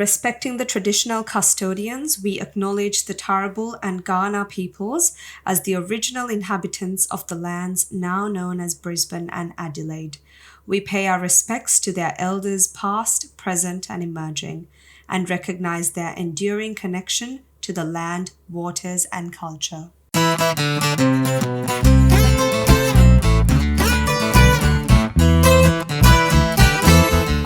Respecting the traditional custodians, we acknowledge the Turrbal and Kaurna peoples as the original inhabitants of the lands now known as Brisbane and Adelaide. We pay our respects to their elders past, present, and emerging, and recognize their enduring connection to the land, waters, and culture.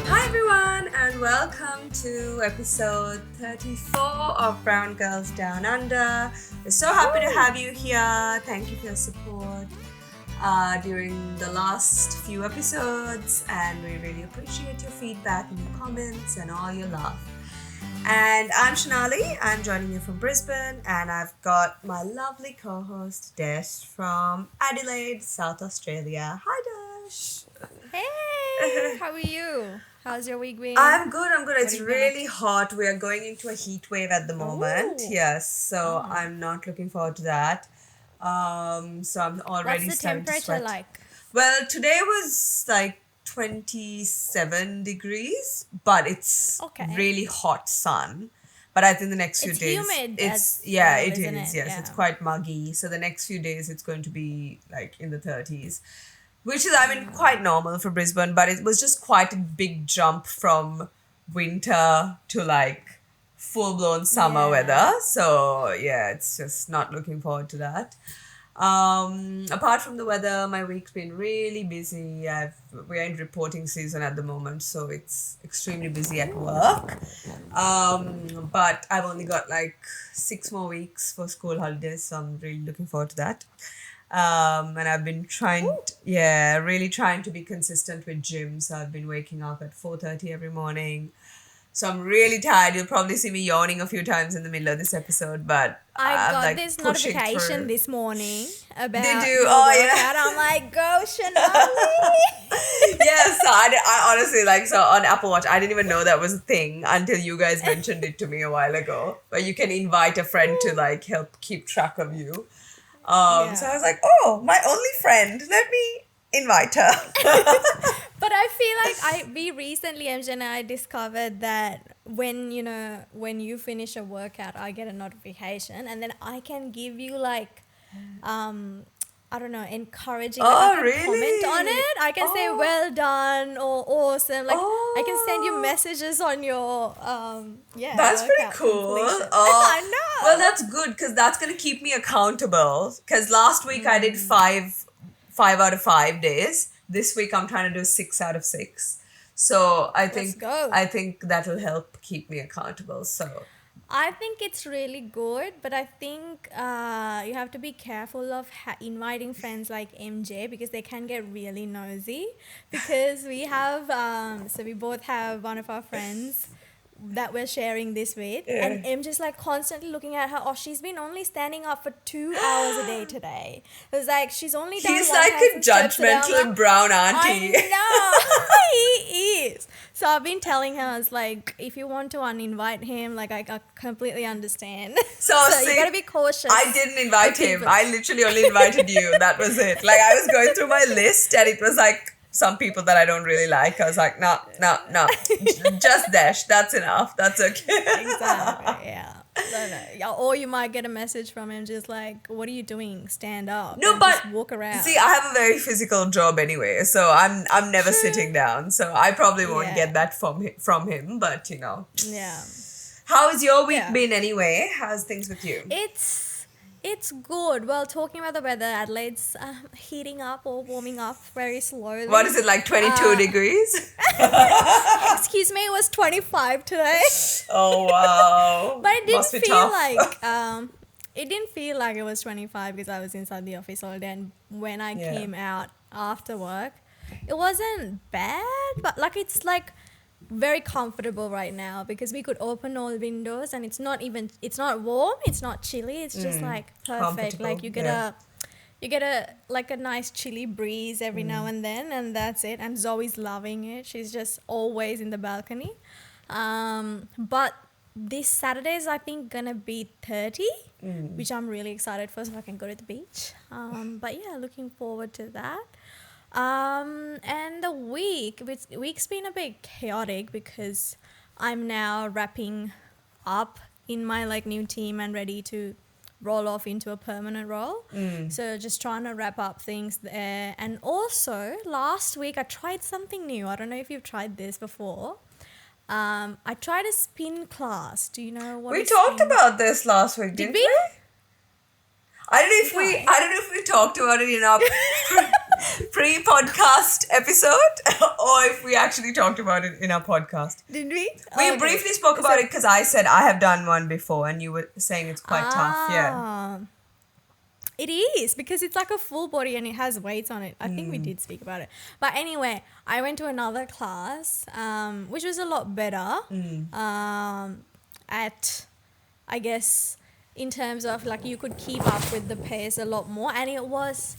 Hi everyone, and welcome to episode 34 of Brown Girls Down Under. We're so happy to have you here. Thank you for your support during the last few episodes, and we really appreciate your feedback and your comments and all your love. And I'm Shanali. I'm joining you from Brisbane, and I've got my lovely co-host Desh from Adelaide, South Australia. Hi Desh. Hey, how are you? How's your week been? I'm good. It's really hot. We are going into a heat wave at the moment. Ooh. Yes, so I'm not looking forward to that. So I'm already What's the starting to temperature sweat. like? Well, today was like 27 degrees, but it's really hot sun. But I think the next few It's days, humid it as is. well, Yes, isn't it? Yes, Yeah. it's quite muggy. So the next few days, it's going to be like in the 30s, which is, I mean, quite normal for Brisbane. But it was just quite a big jump from winter to like full blown summer Yeah. weather. So yeah, it's just not looking forward to that. Apart from the weather, my week's been really busy. We're in reporting season at the moment, so it's extremely busy at work. But I've only got like 6 more weeks for school holidays, so I'm really looking forward to that. And I've been really trying to be consistent with gym. So I've been waking up at 4:30 every morning. So I'm really tired. You'll probably see me yawning a few times in the middle of this episode, but I I'm got like this pushing notification through. this morning about Did you? your Oh, workout. yeah. I'm like, go Shanali. Yes, so I honestly so on Apple Watch, I didn't even know that was a thing until you guys mentioned it to me a while ago. Where you can invite a friend to like help keep track of you. So I was like, oh, my only friend. Let me invite her. But I feel like we recently, MJ and I discovered that when you finish a workout, I get a notification, and then I can give you like, I don't know, encouraging. Like I can really? comment on it. I can say well done or awesome. Like I can send you messages on your That's pretty workout cool. completion. Oh, I know. well, that's good because that's going to keep me accountable. Because last week I did 5 out of 5 days. This week I'm trying to do 6 out of 6. So I think that will help keep me accountable. So I think it's really good, but I think you have to be careful of inviting friends like MJ because they can get really nosy. Because we have, we both have one of our friends that we're sharing this with, and MJ's like constantly looking at her. Oh, she's been only standing up for 2 hours a day today. It was like she's only done. He's like a 1,000 steps a day. I'm judgmental like, brown auntie. I know he is. So I've been telling her, I was like, if you want to uninvite him, like I completely understand. So see, you gotta be cautious. I didn't invite him. I literally only invited you. That was it. Like I was going through my list, and it was like some people that I don't really like. I was like, no, just Dash. That's enough. That's okay. Exactly. Yeah. No. Or you might get a message from him just like, what are you doing? Stand up. No, and but just walk around. See, I have a very physical job anyway, so I'm never sitting down. So I probably won't get that from him. But Yeah. How has your week been anyway? How's things with you? It's good. Well, talking about the weather, Adelaide's heating up or warming up very slowly. What is it, like 22 degrees? Excuse me, it was 25 today. Oh, wow. But it Must be didn't feel tough. like it didn't feel like it was 25 because I was inside the office all day, and when I came out after work, it wasn't bad, but like it's like very comfortable right now because we could open all windows and it's not warm, it's not chilly, it's just like perfect. Like you get a like a nice chilly breeze every now and then, and that's it. And Zoe's loving it. She's just always in the balcony. But this Saturday is I think gonna be 30, which I'm really excited for, so I can go to the beach. But yeah, looking forward to that. And the week's been a bit chaotic because I'm now wrapping up in my like new team and ready to roll off into a permanent role. So just trying to wrap up things there. And also last week I tried something new. I don't know if you've tried this before. I tried a spin class. Do you know what? We talked about this last week, didn't we? I don't know if we talked about it in our pre-podcast episode or if we actually talked about it in our podcast. Did we? We briefly spoke about it because I said I have done one before and you were saying it's quite tough. Yeah. It is because it's like a full body and it has weights on it. I think we did speak about it. But anyway, I went to another class, which was a lot better at, I guess, in terms of like you could keep up with the pace a lot more. And it was,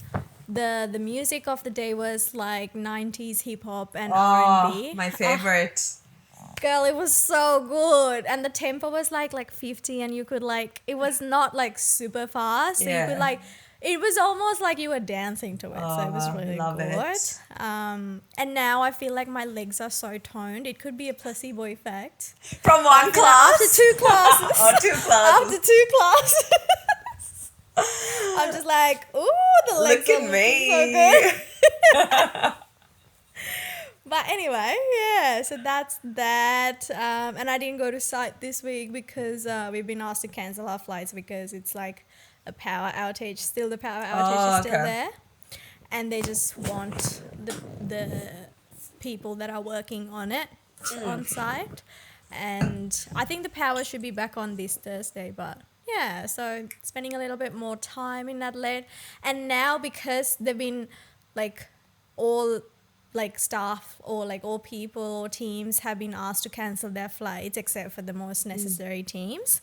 the music of the day was like 90s hip hop and R&B. My favorite. Girl, it was so good. And the tempo was like 50 and you could like, it was not like super fast. So you could like, it was almost like you were dancing to it. So it was really good. And now I feel like my legs are so toned. It could be a placebo effect. From one class? After 2 classes. Or 2 classes. After 2 classes. I'm just like, ooh, the legs Look are at me. so good. But anyway, yeah, so that's that. And I didn't go to site this week because we've been asked to cancel our flights because it's like a power outage. Still the power outage is still there. And they just want the people that are working on it on site. And I think the power should be back on this Thursday, but yeah, so spending a little bit more time in Adelaide. And now because they've been like all like staff or like all people or teams have been asked to cancel their flights except for the most necessary teams.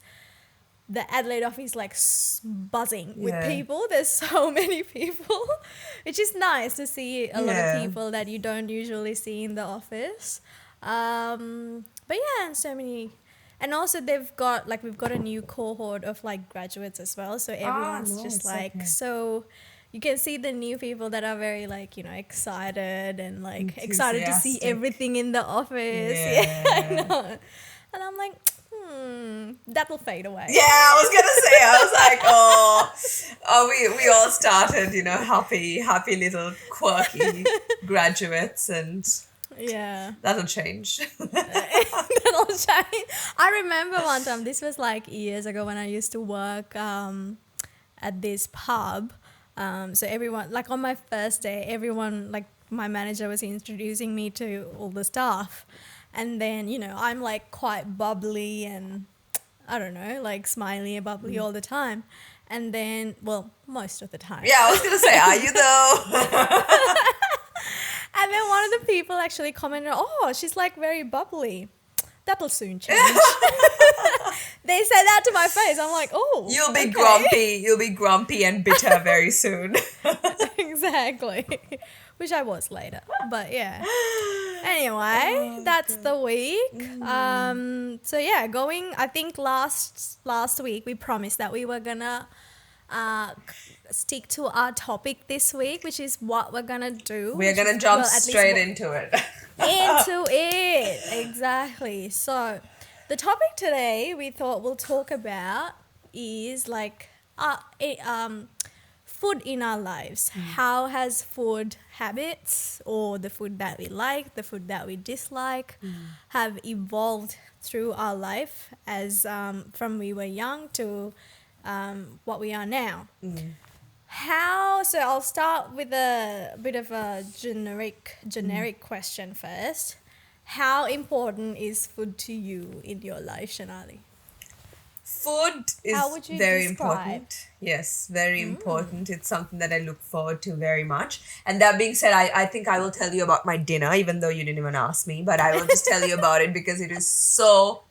The Adelaide office like buzzing with people. There's so many people, which is nice to see a lot of people that you don't usually see in the office. But yeah, and so many. And also we've got a new cohort of like graduates as well. So everyone's just like, so you can see the new people that are very like, you know, excited and like excited to see everything in the office. Yeah, I know. And I'm like, that'll fade away. Yeah, I was gonna say, we all started, you know, happy little quirky graduates, and that'll change. That'll change. I remember one time, this was like years ago when I used to work at this pub. So everyone, like on my first day, everyone, like my manager was introducing me to all the staff. And then, you know, I'm like quite bubbly and I don't know, like smiley and bubbly all the time. And then, well, most of the time. Yeah, I was going to say, are you though? And then one of the people actually commented, oh, she's like very bubbly. That'll soon change. They said that to my face. I'm like, oh, You'll be grumpy. You'll be grumpy and bitter very soon. Exactly. Which I was later. But yeah. Anyway, that's the week. So yeah, I think last week we promised that we were gonna stick to our topic this week, which is what we're gonna do. We're gonna jump straight into it. Into it. Exactly. So the topic today we thought we'll talk about is like food in our lives. How has food habits or the food that we like, the food that we dislike have evolved through our life as from we were young to what we are now. So I'll start with a bit of a generic question first. How important is food to you in your life, Shanali? Food is very important. Yes, very important. It's something that I look forward to very much. And that being said, I think I will tell you about my dinner, even though you didn't even ask me, but I will just tell you about it because it was so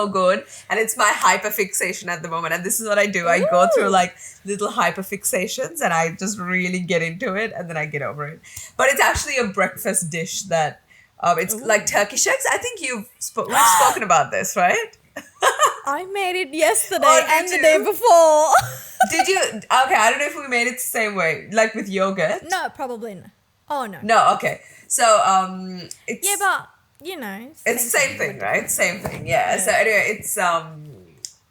good. And it's my hyperfixation at the moment. And this is what I do. I go through like little hyperfixations and I just really get into it and then I get over it. But it's actually a breakfast dish that it's like Turkish eggs. I think we've spoken about this, right? I made it yesterday and the day before. Did you? Okay, I don't know if we made it the same way, like with yogurt. No, probably not. Oh, no. No, okay. So, it's... Yeah, but you know, It's same thing, right? Same thing, yeah. So anyway, it's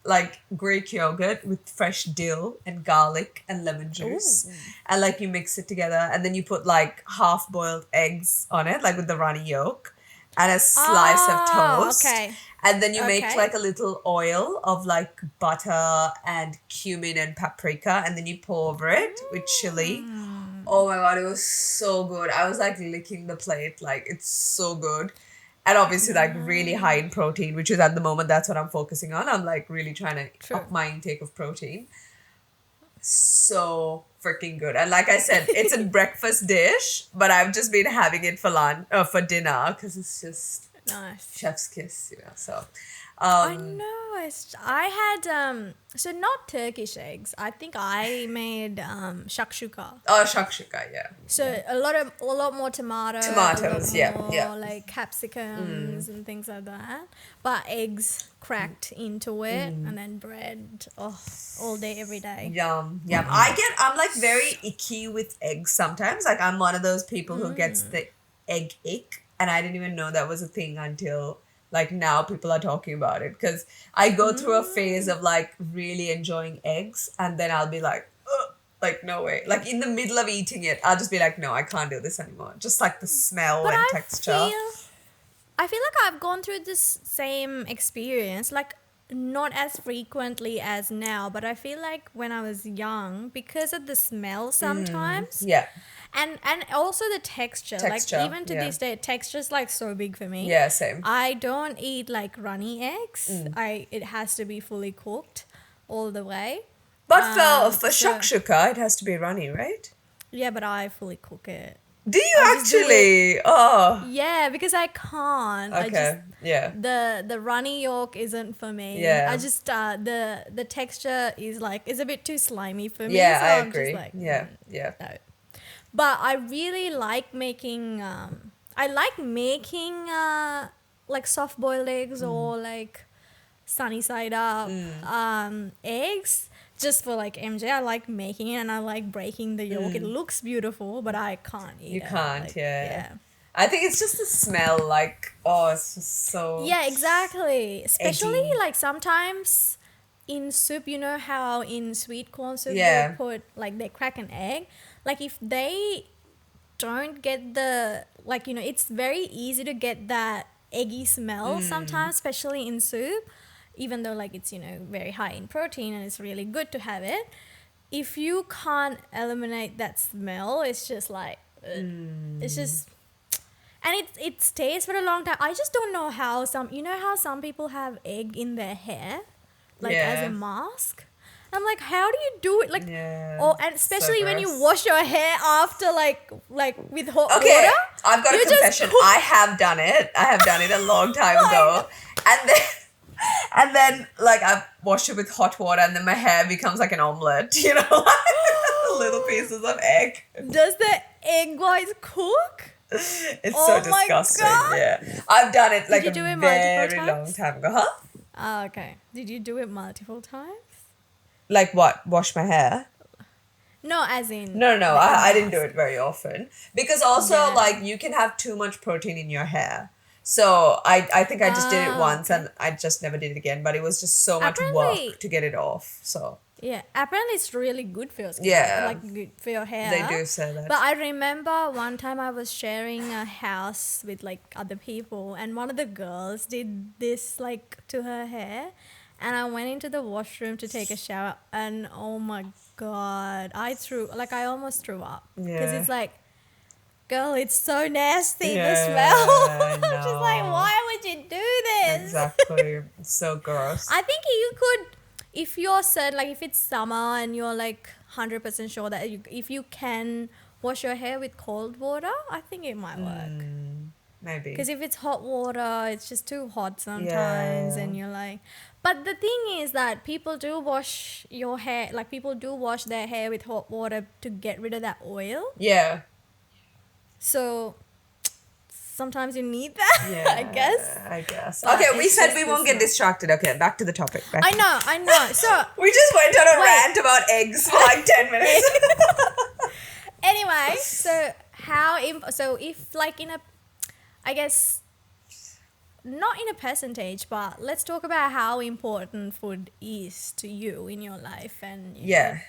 like Greek yogurt with fresh dill and garlic and lemon juice. Ooh. And like you mix it together and then you put like half boiled eggs on it, like with the runny yolk, and a slice of toast. Okay. And then you make Okay. like a little oil of like butter and cumin and paprika, and then you pour over it with chili. Oh my god, it was so good. I was like licking the plate, like it's so good. And obviously like really high in protein, which is at the moment that's what I'm focusing on. I'm like really trying to True. up my intake of protein. So freaking good. And like I said, it's a breakfast dish, but I've just been having it for lunch for dinner because it's just Nice. chef's kiss, you know. So I know. I had so not Turkish eggs. I think I made shakshuka. oh, shakshuka, yeah. So a lot more tomatoes, Tomatoes, a lot yeah, more, yeah. like capsicums and things like that. But eggs cracked into it, and then bread. Oh, all day, every day. Yum, yum. I'm like very icky with eggs sometimes. Like I'm one of those people who gets the egg ick, and I didn't even know that was a thing until like now people are talking about it. Because I go through a phase of like really enjoying eggs, and then I'll be like, ugh, like no way. Like in the middle of eating it, I'll just be like, no, I can't do this anymore. Just like the smell But and I texture. I feel like I've gone through this same experience, like not as frequently as now, but I feel like when I was young, because of the smell sometimes, Yeah, and also the texture, Texture, like even to yeah. this day, texture's like so big for me. yeah, same. I don't eat like runny eggs. It has to be fully cooked all the way. But for so- shakshuka, it has to be runny, right? Yeah, but I fully cook it. Do you I just do actually? Oh, Yeah, because I can't. I just okay, yeah. the runny yolk isn't for me. Yeah. I just the texture is like it's a bit too slimy for me. Yeah, so I I'm just agree. like, Yeah, yeah. no. But I really like making. I like making like soft boiled eggs or like sunny side up eggs. Just for like MJ, I like making it and I like breaking the yolk. It looks beautiful, but I can't eat You it. can't, Like, yeah. I think it's just the smell, like, oh, it's just so... Yeah, exactly. Especially Eggy. like sometimes in soup, you know how in sweet corn soup Yeah. they put like they crack an egg. Like if they don't get the like you know, it's very easy to get that eggy smell sometimes, especially in soup, even though like it's, you know, very high in protein and it's really good to have it. If you can't eliminate that smell, it's just like it's just and it stays for a long time. I just don't know how some people have egg in their hair, like as Yeah. a mask. I'm like, how do you do it? Like, Yeah, oh, and especially so when you gross. wash your hair after like with hot Okay, water. I've got a You just confession. cook- I have done it. I have done it a long time ago. And then, like, I've washed it with hot water and then my hair becomes like an omelette, you know? Little pieces of egg. Does the egg whites cook? It's Oh so my disgusting. God. Yeah. I've done it like you a do it multiple very long times? time ago. Huh? Oh, okay. Did you do it multiple times? Like what? Wash my hair? No, as in No. like a I didn't do mask. it very often. Because also, Yeah. like, you can have too much protein in your hair. So I think I just did it once okay. and I just never did it again. But it was just so much Apparently- work to get it off. So Yeah, apparently it's really good for your skin. Yeah. Like good for your hair. they do say that. But I remember one time I was sharing a house with like other people, and one of the girls did this like to her hair, and I went into the washroom to take a shower, and oh my god, I almost threw up because Yeah. it's like, girl, it's so nasty the Yeah, smell. I I'm just like, know. why would you do this? Exactly. It's so gross. I think you could, if you're certain, like if it's summer and you're like 100% sure that if you can wash your hair with cold water, I think it might work. Maybe. Because if it's hot water, it's just too hot sometimes, Yeah. and you're like. But the thing is that people do wash your hair, like people do wash their hair with hot water to get rid of that oil. Yeah. So sometimes you need that, Yeah. I guess. I guess. But Okay, we it's said just we the won't get smell. distracted. Okay, back to the topic. I know. So We just went on a Wait. rant about eggs for like 10 minutes. anyway, so if like in a, I guess not in a percentage, but let's talk about how important food is to you in your life, and Yeah,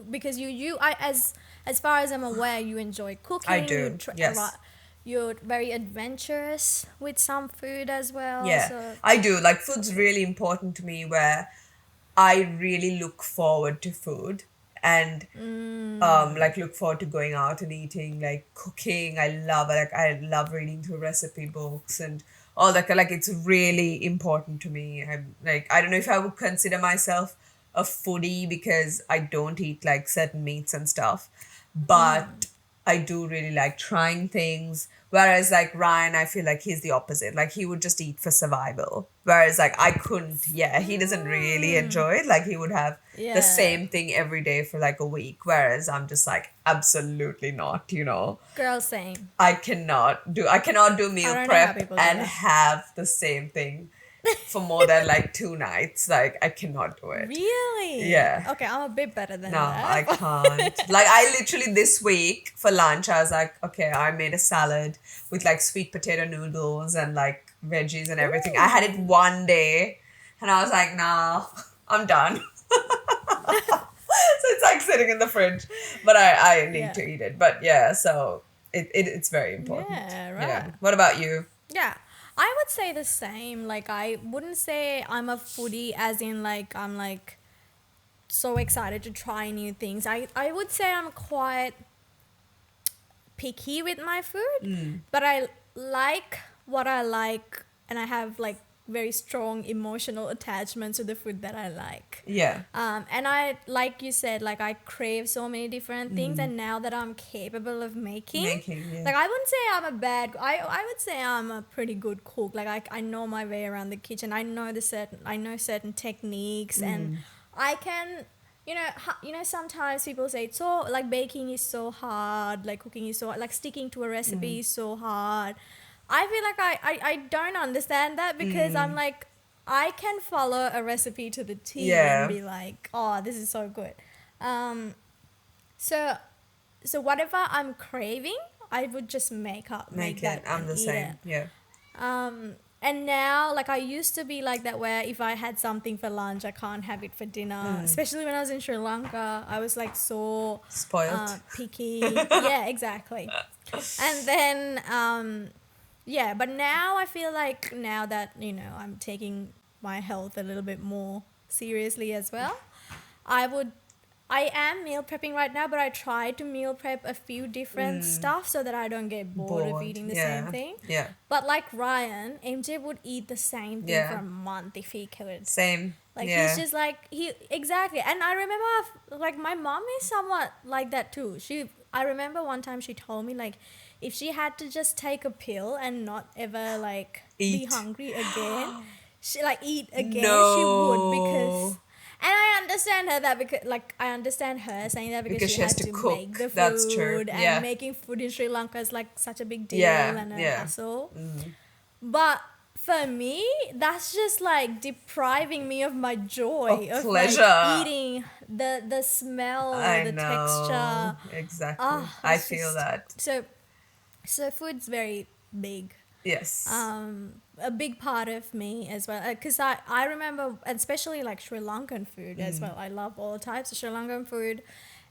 because as far as I'm aware, you enjoy I cooking. do. Yes. You're very adventurous with some food as well. Yeah, So I do. Like, food's really important to me where I really look forward to food and like look forward to going out and eating, like cooking. I love it. Like, I love reading through recipe books and all that. Like, it's really important to me. I'm like, I don't know if I would consider myself a foodie because I don't eat like certain meats and stuff, but I do really like trying things. Whereas like Ryan, I feel like he's the opposite. Like, he would just eat for survival. Whereas like I couldn't, yeah, he doesn't really enjoy it. Like, he would have the yeah, same thing every day for like a week. Whereas I'm just like, absolutely not, girl, same. I cannot do I meal don't know how prep people do and that. have the same thing for more than like 2 nights. Like, I cannot do it. Really? Yeah. Okay, I'm a bit better than No, I that. can't. Like, I literally this week for lunch, I was like, okay, I made a salad with like sweet potato noodles and like veggies and everything. I had it one day and I was like, nah, I'm done. So it's like sitting in the fridge, but I need Yeah. to eat it. But yeah, so it's very important. Yeah, Yeah. right. What about you? Yeah, I would say the same. Like, I wouldn't say I'm a foodie, as in, like, I'm like so excited to try new things. I would say I'm quite picky with my food, but I like what I like, and I have like very strong emotional attachment to the food that I like. Yeah. And I, like you said, like, I crave so many different things, and now that I'm capable of making, Yeah. like, I wouldn't say I'm a bad. I would say I'm a pretty good cook. Like, I know my way around the kitchen. I know certain techniques, and I can. Sometimes people say it's so, like, baking is so hard, like cooking is so hard, like sticking to a recipe is so hard. I feel like I don't understand that, because I'm like, I can follow a recipe to the T and Yeah. be like, oh, this is so good. Um, so so whatever I'm craving, I would just make Make that it. I'm and the eat it. same. Yeah. And now, like, I used to be like that, where if I had something for lunch, I can't have it for dinner. Especially when I was in Sri Lanka, I was like so Spoiled. picky. Yeah, exactly. And then, yeah, but now I feel like, now that, I'm taking my health a little bit more seriously as well, I am meal prepping right now, but I try to meal prep a few different stuff so that I don't get bored of eating the same Yeah. thing. Yeah. But like Ryan, MJ would eat the same thing for Yeah. a month if he could. Same. Like, Yeah. he's just like, exactly. And I remember, like, my mom is somewhat like that too. I remember one time she told me, like, if she had to just take a pill and not ever, like, be Eat. hungry again, she, like, eat again, she would, because. No. And I understand her that, because, like, I understand her saying that because Because she she has had to to cook. make the food. That's true. And Yeah. making food in Sri Lanka is like such a big deal Yeah. and a Yeah. hassle. But for me, that's just like depriving me of my joy Of of pleasure. like eating the smell, I the know. texture. Exactly. I It's feel just- that. So food's very big. Yes. A big part of me as well, because I remember, especially like Sri Lankan food as well. I love all types of Sri Lankan food,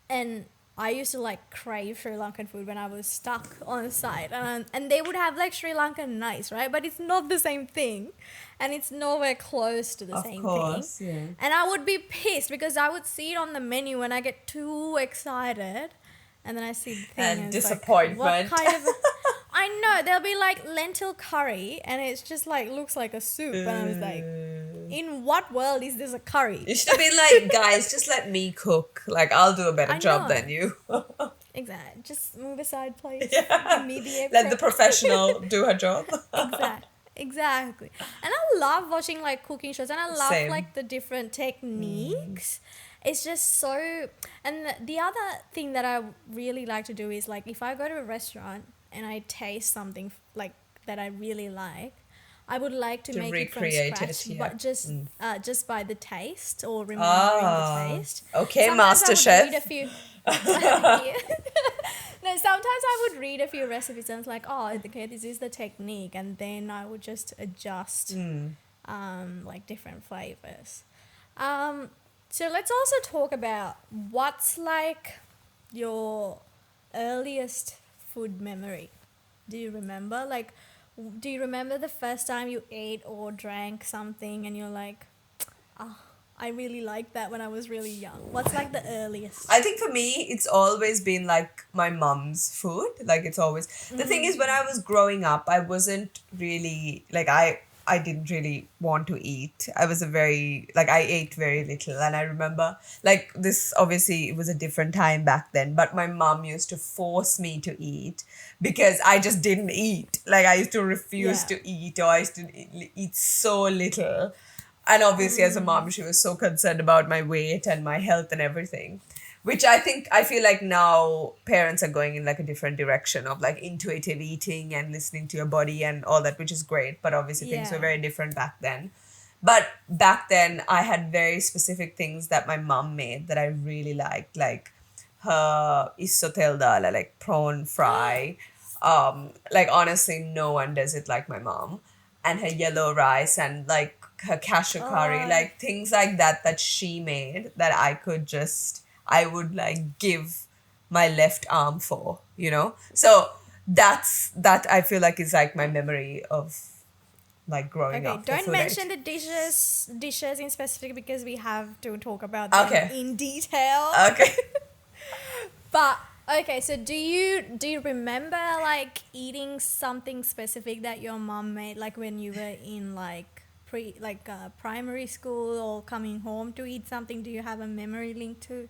and I used to like crave Sri Lankan food when I was stuck on site, and they would have like Sri Lankan nights, right? But it's not the same thing, and it's nowhere close to the Of same course. thing. Yeah. And I would be pissed because I would see it on the menu and I get too excited, and then I see the thing And and it's disappointment. like, what kind of I know, there'll be like lentil curry and it's just like looks like a soup, and I was like, in what world is this a curry? You should have been like, guys, just let me cook. Like, I'll do a better I job know. than you. Exactly. Just move aside, please. Yeah. Give me the Let the prep. professional do her job. Exactly. And I love watching like cooking shows, and I love Same. like the different techniques. It's just so. And the other thing that I really like to do is, like, if I go to a restaurant and I taste something like that I really like, I would like to make it from recreate scratch, it, yeah. but just by the taste or remembering Ah, the taste. okay, Sometimes I would MasterChef. read a few. Thank you. No, sometimes I would read a few recipes and it's like, oh, okay, this is the technique, and then I would just adjust, like different flavors. Um, so let's also talk about what's like your earliest food memory. Do you remember? Like, do you remember the first time you ate or drank something and you're like, oh, I really liked that when I was really young? What's like the earliest? I think for me, it's always been like my mom's food. Like it's always the thing is when I was growing up, I wasn't really like I didn't really want to eat. I was a very like I ate very little, and I remember like this obviously it was a different time back then, but my mom used to force me to eat because I just didn't eat. Like I used to refuse Yeah. to eat, or I used to eat so little. And obviously, as a mom, she was so concerned about my weight and my health and everything, which I feel like now parents are going in like a different direction of like intuitive eating and listening to your body and all that, which is great. But obviously, things were Yeah. very different back then. But back then, I had very specific things that my mom made that I really liked, like her isotel dal, like prawn fry. Like honestly, no one does it like my mom, and her yellow rice and like her cashew curry, Oh, like things like that she made that I would like give my left arm for, you know? So that I feel like is like my memory of like growing okay. up, the Don't food I mention ate. the dishes in specific because we have to talk about them Okay. in detail. Okay. But okay, so do you remember like eating something specific that your mom made, like when you were in like primary school or coming home to eat something? Do you have a memory linked to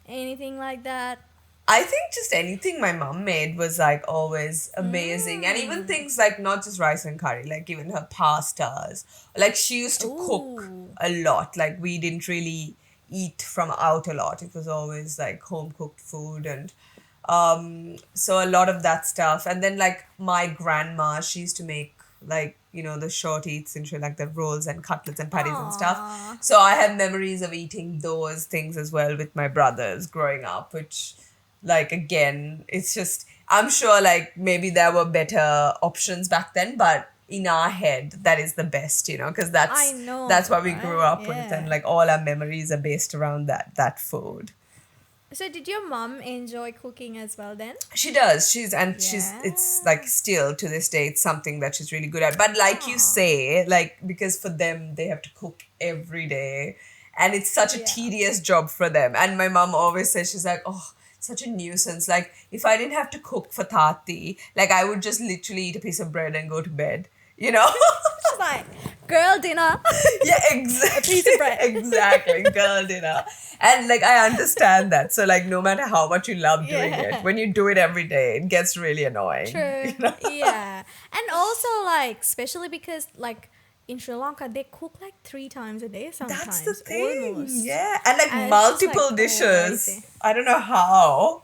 anything like that? I think just anything my mom made was like always amazing. And even things like not just rice and curry, like even her pastas. Like she used to cook Ooh. a lot. Like we didn't really eat from out a lot. It was always like home cooked food and so a lot of that stuff. And then like my grandma, she used to make like, you know, the short eats in Sri Lanka, the rolls and cutlets and patties and stuff. Aww. So I have memories of eating those things as well with my brothers growing up, which like again it's just I'm sure like maybe there were better options back then, but in our head that is the best, you know, because I that's know, what we grew right? up with, and Yeah. like all our memories are based around that food. So did your mom enjoy cooking as well then? She does. She's Yeah. it's like still to this day it's something that she's really good at. But like you Aw. say, like because for them they have to cook every day and it's such a Yeah. tedious job for them. And my mom always says she's like, "Oh, such a nuisance. Like if I didn't have to cook for Tati, like I would just literally eat a piece of bread and go to bed." You know? She's like, girl dinner. Yeah, A exactly. piece of bread. Exactly. Girl dinner. And like I understand that. So like no matter how much you love doing it, Yeah. when you do it every day, it gets really annoying. True. You know? Yeah. And also like especially because like in Sri Lanka they cook like 3 times a day That's the sometimes. thing. Almost. Yeah. And like And it's just like multiple dishes. crazy. I don't know how.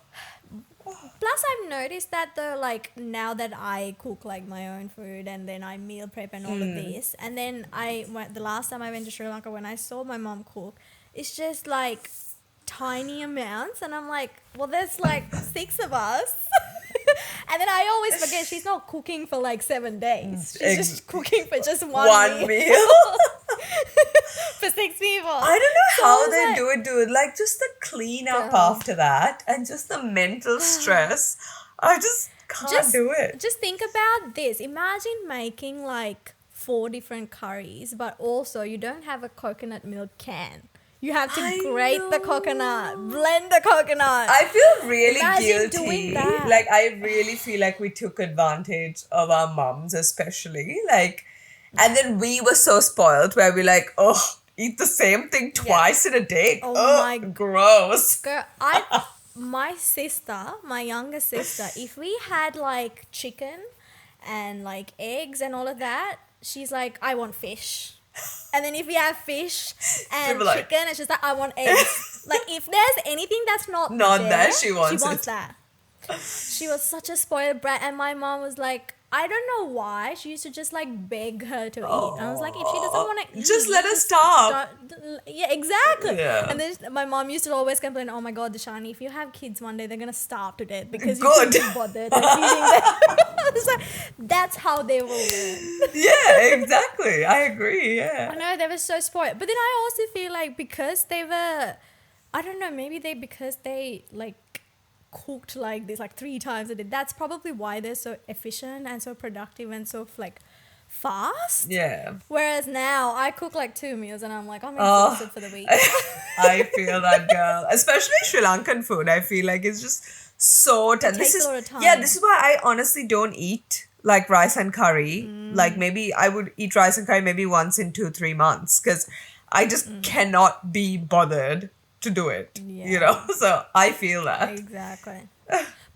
Plus I've noticed that though, like now that I cook like my own food and then I meal prep and all of this, and then the last time I went to Sri Lanka when I saw my mom cook, it's just like tiny amounts, and I'm like, well, there's like 6 of us. And then I always forget she's not cooking for like 7 days. She's just cooking for just one meal. meal. For 6 people. I don't know So how it's they like, do it, dude. Like just the cleanup Girl. after that and just the mental stress. I just can't do it. Just think about this. Imagine making like 4 different curries, but also you don't have a coconut milk can. You have to I grate the know. coconut, blend the coconut. I feel really Imagine guilty. doing that. Like I really feel like we took advantage of our mums, especially. Like, and then we were so spoiled where we like, oh, eat the same thing twice in a day. Oh Oh, my gross. Girl, my sister, my younger sister, if we had like chicken and like eggs and all of that, she's like, I want fish. And then if we have fish and be like- chicken, and she's like, I want eggs. Like if there's anything that's Not there, she wants it. that. She was such a spoiled brat, and my mom was like, I don't know why she used to just like beg her to eat. I was like, if she doesn't want to eat, just let her stop. Yeah, exactly. Yeah. And then my mom used to always complain, "Oh my God, Dashani, if you have kids one day, they're gonna starve to death because you Good. can't be bothered like, feeding them." I was like, that's how they will learn. Yeah, exactly. I agree. I Yeah. know they were so spoiled, but then I also feel like because they were, I don't know, maybe because they like cooked like this like 3 times a day. That's probably why they're so efficient and so productive and so like fast. Yeah. Whereas now I cook like 2 meals and I'm like, I'm Oh, exhausted for the week. I feel that, girl. Especially Sri Lankan food. I feel like it's just so It This takes is a lot of time. yeah. This is why I honestly don't eat like rice and curry. Like maybe I would eat rice and curry maybe once in 2-3 months because I just cannot be bothered to do it. You know. So I feel that. Exactly.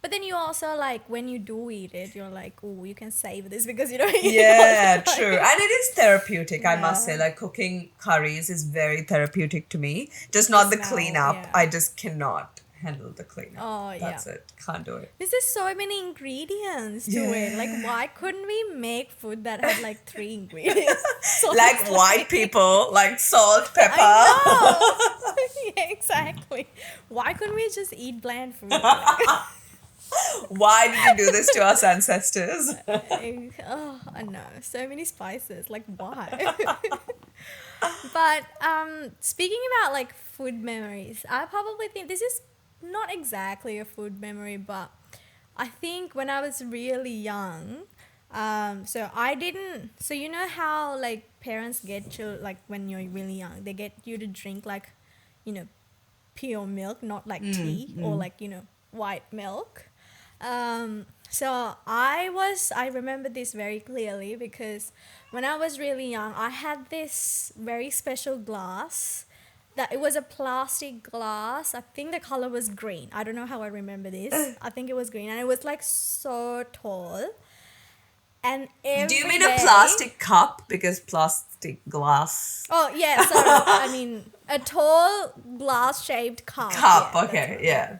But then you also like when you do eat it, you're like, oh, you can save this because you don't eat it all Yeah, the time. true. And it is therapeutic, I must Yeah. say. Like cooking curries is very therapeutic to me. Just not the smell, cleanup. yeah. I just cannot handle the cleanup. Oh, yeah. That's it. Can't do it. There's just so many ingredients to it. Like, why couldn't we make food that had like 3 ingredients? So Like it's white people, like salt, pepper. I know. Yeah, exactly. Why couldn't we just eat bland food? Why did you do this to us ancestors? Oh, I know. So many spices. Like, why? But speaking about like food memories, I probably think this is not exactly a food memory, but I think when I was really young, so I didn't. So you know how like parents get you like when you're really young, they get you to drink like, you know, pure milk, not like tea or like white milk. So I remember this very clearly because when I was really young, I had this very special glass that it was a plastic glass. I think the color was green. I don't know how I remember this. I think it was green and it was like so tall. And Do you every mean a day- plastic cup? Because plastic glass. Oh, yeah, sorry. I mean a tall glass shaped cup. Cup, Yeah, okay, yeah.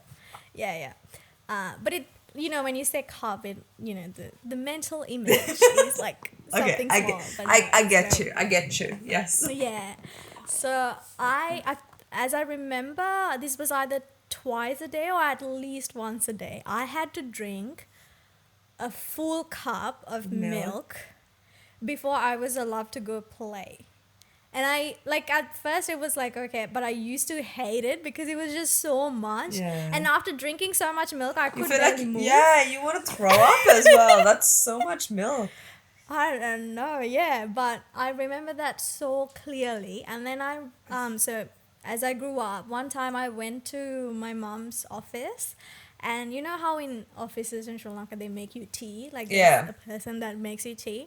Yeah. But it, when you say cup, it, the mental image is like Okay, something I small. get, but I, no, I it's get very you. I get you. Yes. Yeah. So I, as I remember, this was either twice a day or at least once a day. I had to drink a full cup of milk before I was allowed to go play. And I, like, at first it was like, okay, but I used to hate it because it was just so much. Yeah. And after drinking so much milk, I You could feel like, barely move. yeah, you want to throw up as well. That's so much milk. I don't know, yeah, but I remember that so clearly. And then so as I grew up, one time I went to my mom's office, and you know how in offices in Sri Lanka they make you tea, like there's a person that makes you tea.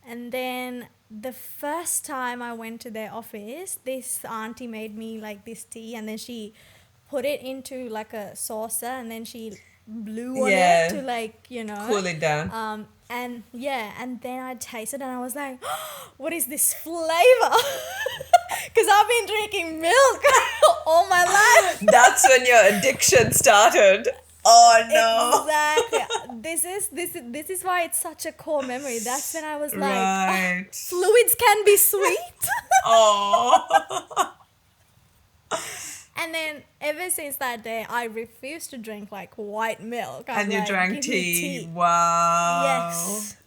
And then the first time I went to their office, this auntie made me like this tea, and then she put it into like a saucer, and then she blew on it to like, cool it down. And then I tasted and I was like, what is this flavor? Because I've been drinking milk all my life. That's when your addiction started. Oh no. Exactly. This is why it's such a core memory. That's when I was like, Right. fluids can be sweet. Oh. And then ever since that day, I refused to drink like white milk. I'm And you like, drank "Give me tea. Wow. Yes.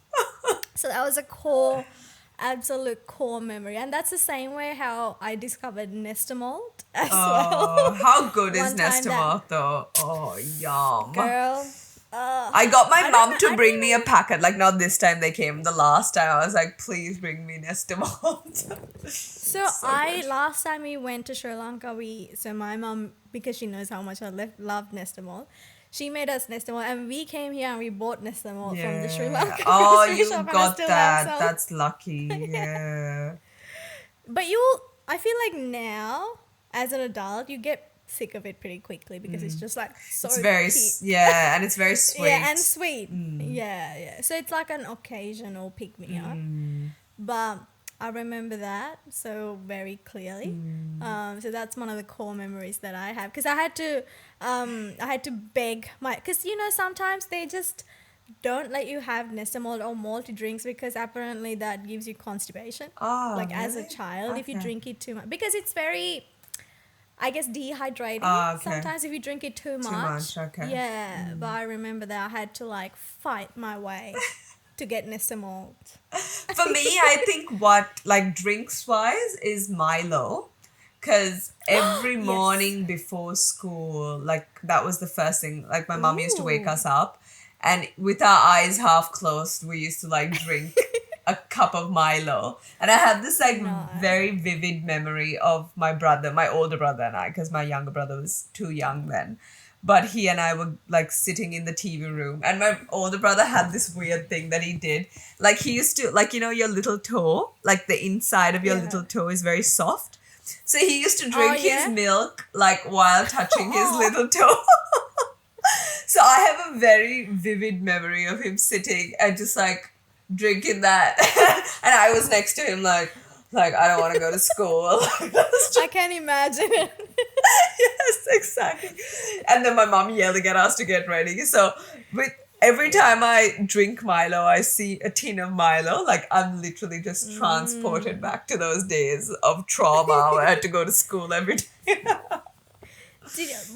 So that was a absolute core memory. And that's the same way how I discovered Nestamalt as well. How good is One time Nestamalt though? Oh, yum. Girl. I got my I mom don't to know- bring me a packet. Like, not this time they came. The last time I was like, please bring me Nestamalt. So last time we went to Sri Lanka, my mom, because she knows how much I love Nestamalt, she made us Nestamalt, and we came here and we bought Nestamalt from the Sri Lanka. Oh, grocery you shop, and I got still have that. some. That's lucky. Yeah. But I feel like now, as an adult, you get sick of it pretty quickly because it's just like so It's very, cheap. yeah, and it's very sweet. Yeah, and sweet. Yeah. So it's like an occasional pick me up. But I remember that so very clearly. So that's one of the core memories that I have, because I had to beg because sometimes don't let you have Nestamol or malt drinks because apparently that gives you constipation. Oh, Like as a really? child, if you Okay. drink it too much, because it's very, I guess, dehydrating Oh, okay. sometimes if you drink it too Too much. much, okay. Yeah, but I remember that I had to like fight my way to get Nestamol. For me, I think what, like, drinks wise is Milo. Because every Yes. morning before school, like, that was the first thing. Like, my mom used to wake Ooh. us up, and with our eyes half closed, we used to, like, drink a cup of Milo. And I have this, like, No. very vivid memory of my brother, my older brother and I, because my younger brother was too young then. But he and I were, like, sitting in the TV room, and my older brother had this weird thing that he did. Like, he used to, like, your little toe, like, the inside of your Yeah. little toe is very soft. So he used to Oh drink his yeah. milk, like, while touching his Oh. little toe. So I have a very vivid memory of him sitting and just, like, drinking that. And I was next to him, like, I don't want to go to school. I can imagine it. Yes, exactly. And then my mom yelling at us to get ready. So with every time I drink Milo, I see a tin of Milo. Like, I'm literally just transported back to those days of trauma where I had to go to school every day.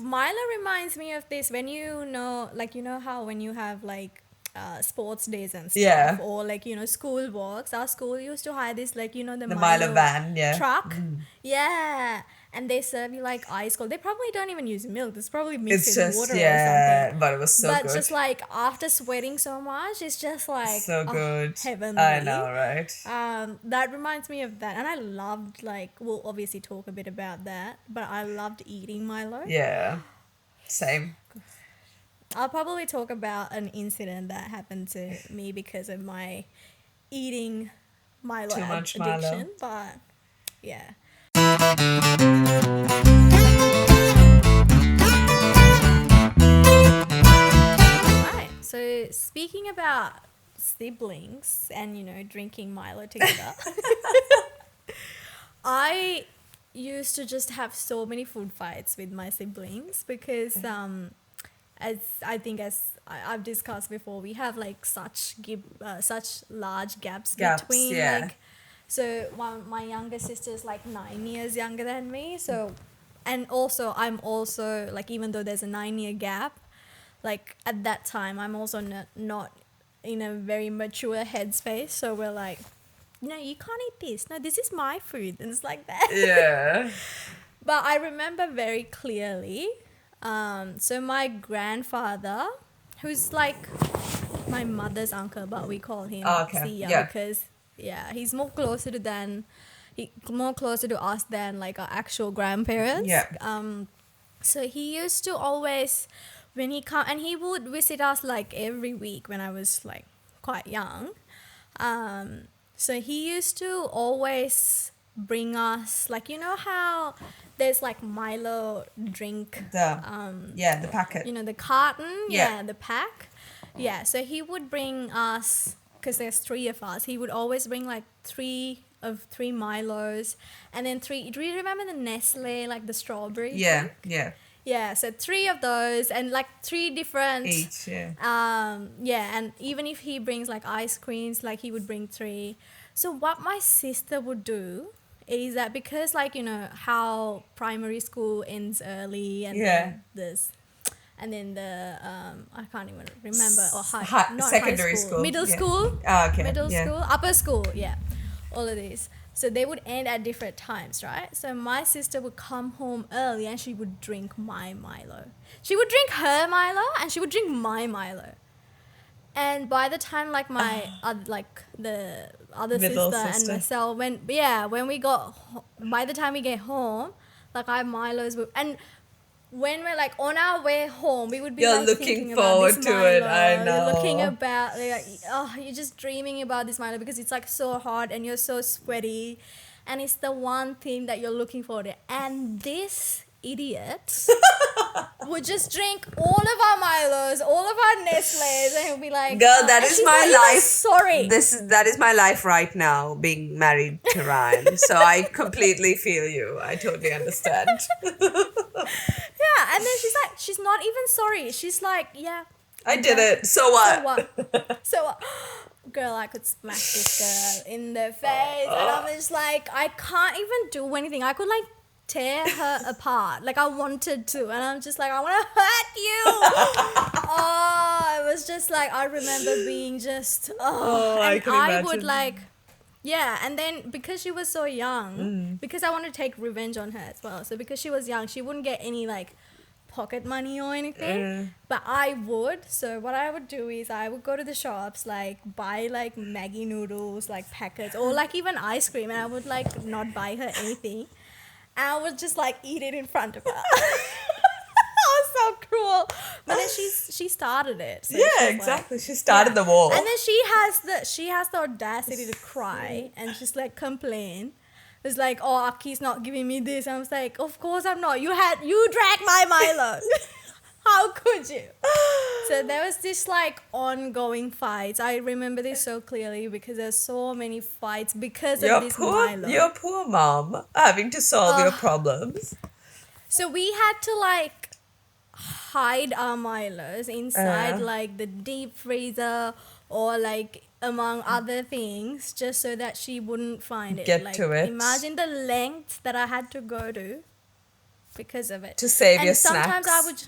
Milo reminds me of this when like how when you have like sports days and stuff, Yeah. or like school walks. Our school used to hire this, like the The Milo Milo van, yeah. truck, yeah, and they serve you like ice cold. They probably don't even use milk. It's probably mixed It's with just, water or yeah, something. but it was so But good. just like after sweating so much, it's just like So good. heavenly. I know, right? That reminds me of that, and I loved, like, we'll obviously talk a bit about that, but I loved eating Milo. Yeah. Same. I'll probably talk about an incident that happened to me because of my eating Milo Too much addiction, Milo. but yeah. Right. So speaking about siblings and drinking Milo together, I used to just have so many food fights with my siblings because as I think I've discussed before, we have like such large gaps between yeah. like, so my younger sister is like 9 years younger than me, so, and also I'm also like, even though there's a 9-year gap, like at that time I'm also not in a very mature headspace, so we're like, no, you can't eat this. No, this is my food. And it's like that. Yeah. But I remember very clearly. So my grandfather, who's like my mother's uncle, but we call him Okay. Sia Yeah. because he's more closer to us than like our actual grandparents. Yeah. So he used to always, when he come, and he would visit us like every week when I was like quite young. So he used to always bring us, like, how there's like Milo drink, The packet. the carton, Yeah. the pack. Yeah, so he would bring us, because there's 3 of us, he would always bring like three Milos, and then 3, do you remember the Nestle, like the strawberry Yeah. drink? Yeah. Yeah, so 3 of those, and like 3 different Each. Yeah. and even if he brings like ice creams, like he would bring 3. So what my sister would do is that, because like how primary school ends early, and then this, and then the I can't even remember, or secondary high school. middle Yeah. school, Okay. middle Yeah. school, upper school, all of these. So they would end at different times, right? So my sister would come home early and she would drink my Milo. She would drink her Milo and she would drink my Milo. And by the time like my the other Middle sister and sister. myself, when we by the time we get home, like our Milos would, and when we're like on our way home, we would be You're like looking thinking about forward this to Milo. it, I know. You're looking about, like, you're just dreaming about this Milo because it's like so hot and you're so sweaty, and it's the one thing that you're looking forward to. And this idiot would just drink all of our Milos, all of our Nestles, and he'll be like, Girl, that and is she's my not even life. sorry. That is my life right now, being married to Ryan. So I completely feel you. I totally understand. Yeah, and then she's not even sorry. She's like, yeah, I did it. So So what? what? So what? Girl, I could smack this girl in the face, and I was like, I can't even do anything. I could like tear her apart, like I wanted to, and I'm just like, I want to hurt you. Oh, it was just like I remember being just Oh, I and can I would imagine. like. Yeah, and then because she was so young, because I want to take revenge on her as well. So because she was young, she wouldn't get any like pocket money or anything, but I would. So what I would do is I would go to the shops, like buy like Maggi noodles, like packets, or like even ice cream, and I would like not buy her anything. And I would just like eat it in front of her. I was so cruel. But then she started it. So Yeah, she's exactly. She started the war. and then she has the audacity to cry and just like complain. It's like, oh, Aki's not giving me this. And I was like, of course I'm not. You drank my Milo. How could you? So there was this like ongoing fights. I remember this so clearly because there's so many fights because of this Milo. Your poor mom having to solve your problems. So we had to like hide our Milos inside like the deep freezer or like among other things just so that she wouldn't find it. Get like, to it. Imagine the lengths that I had to go to because of it. To save and your sometimes snacks. I would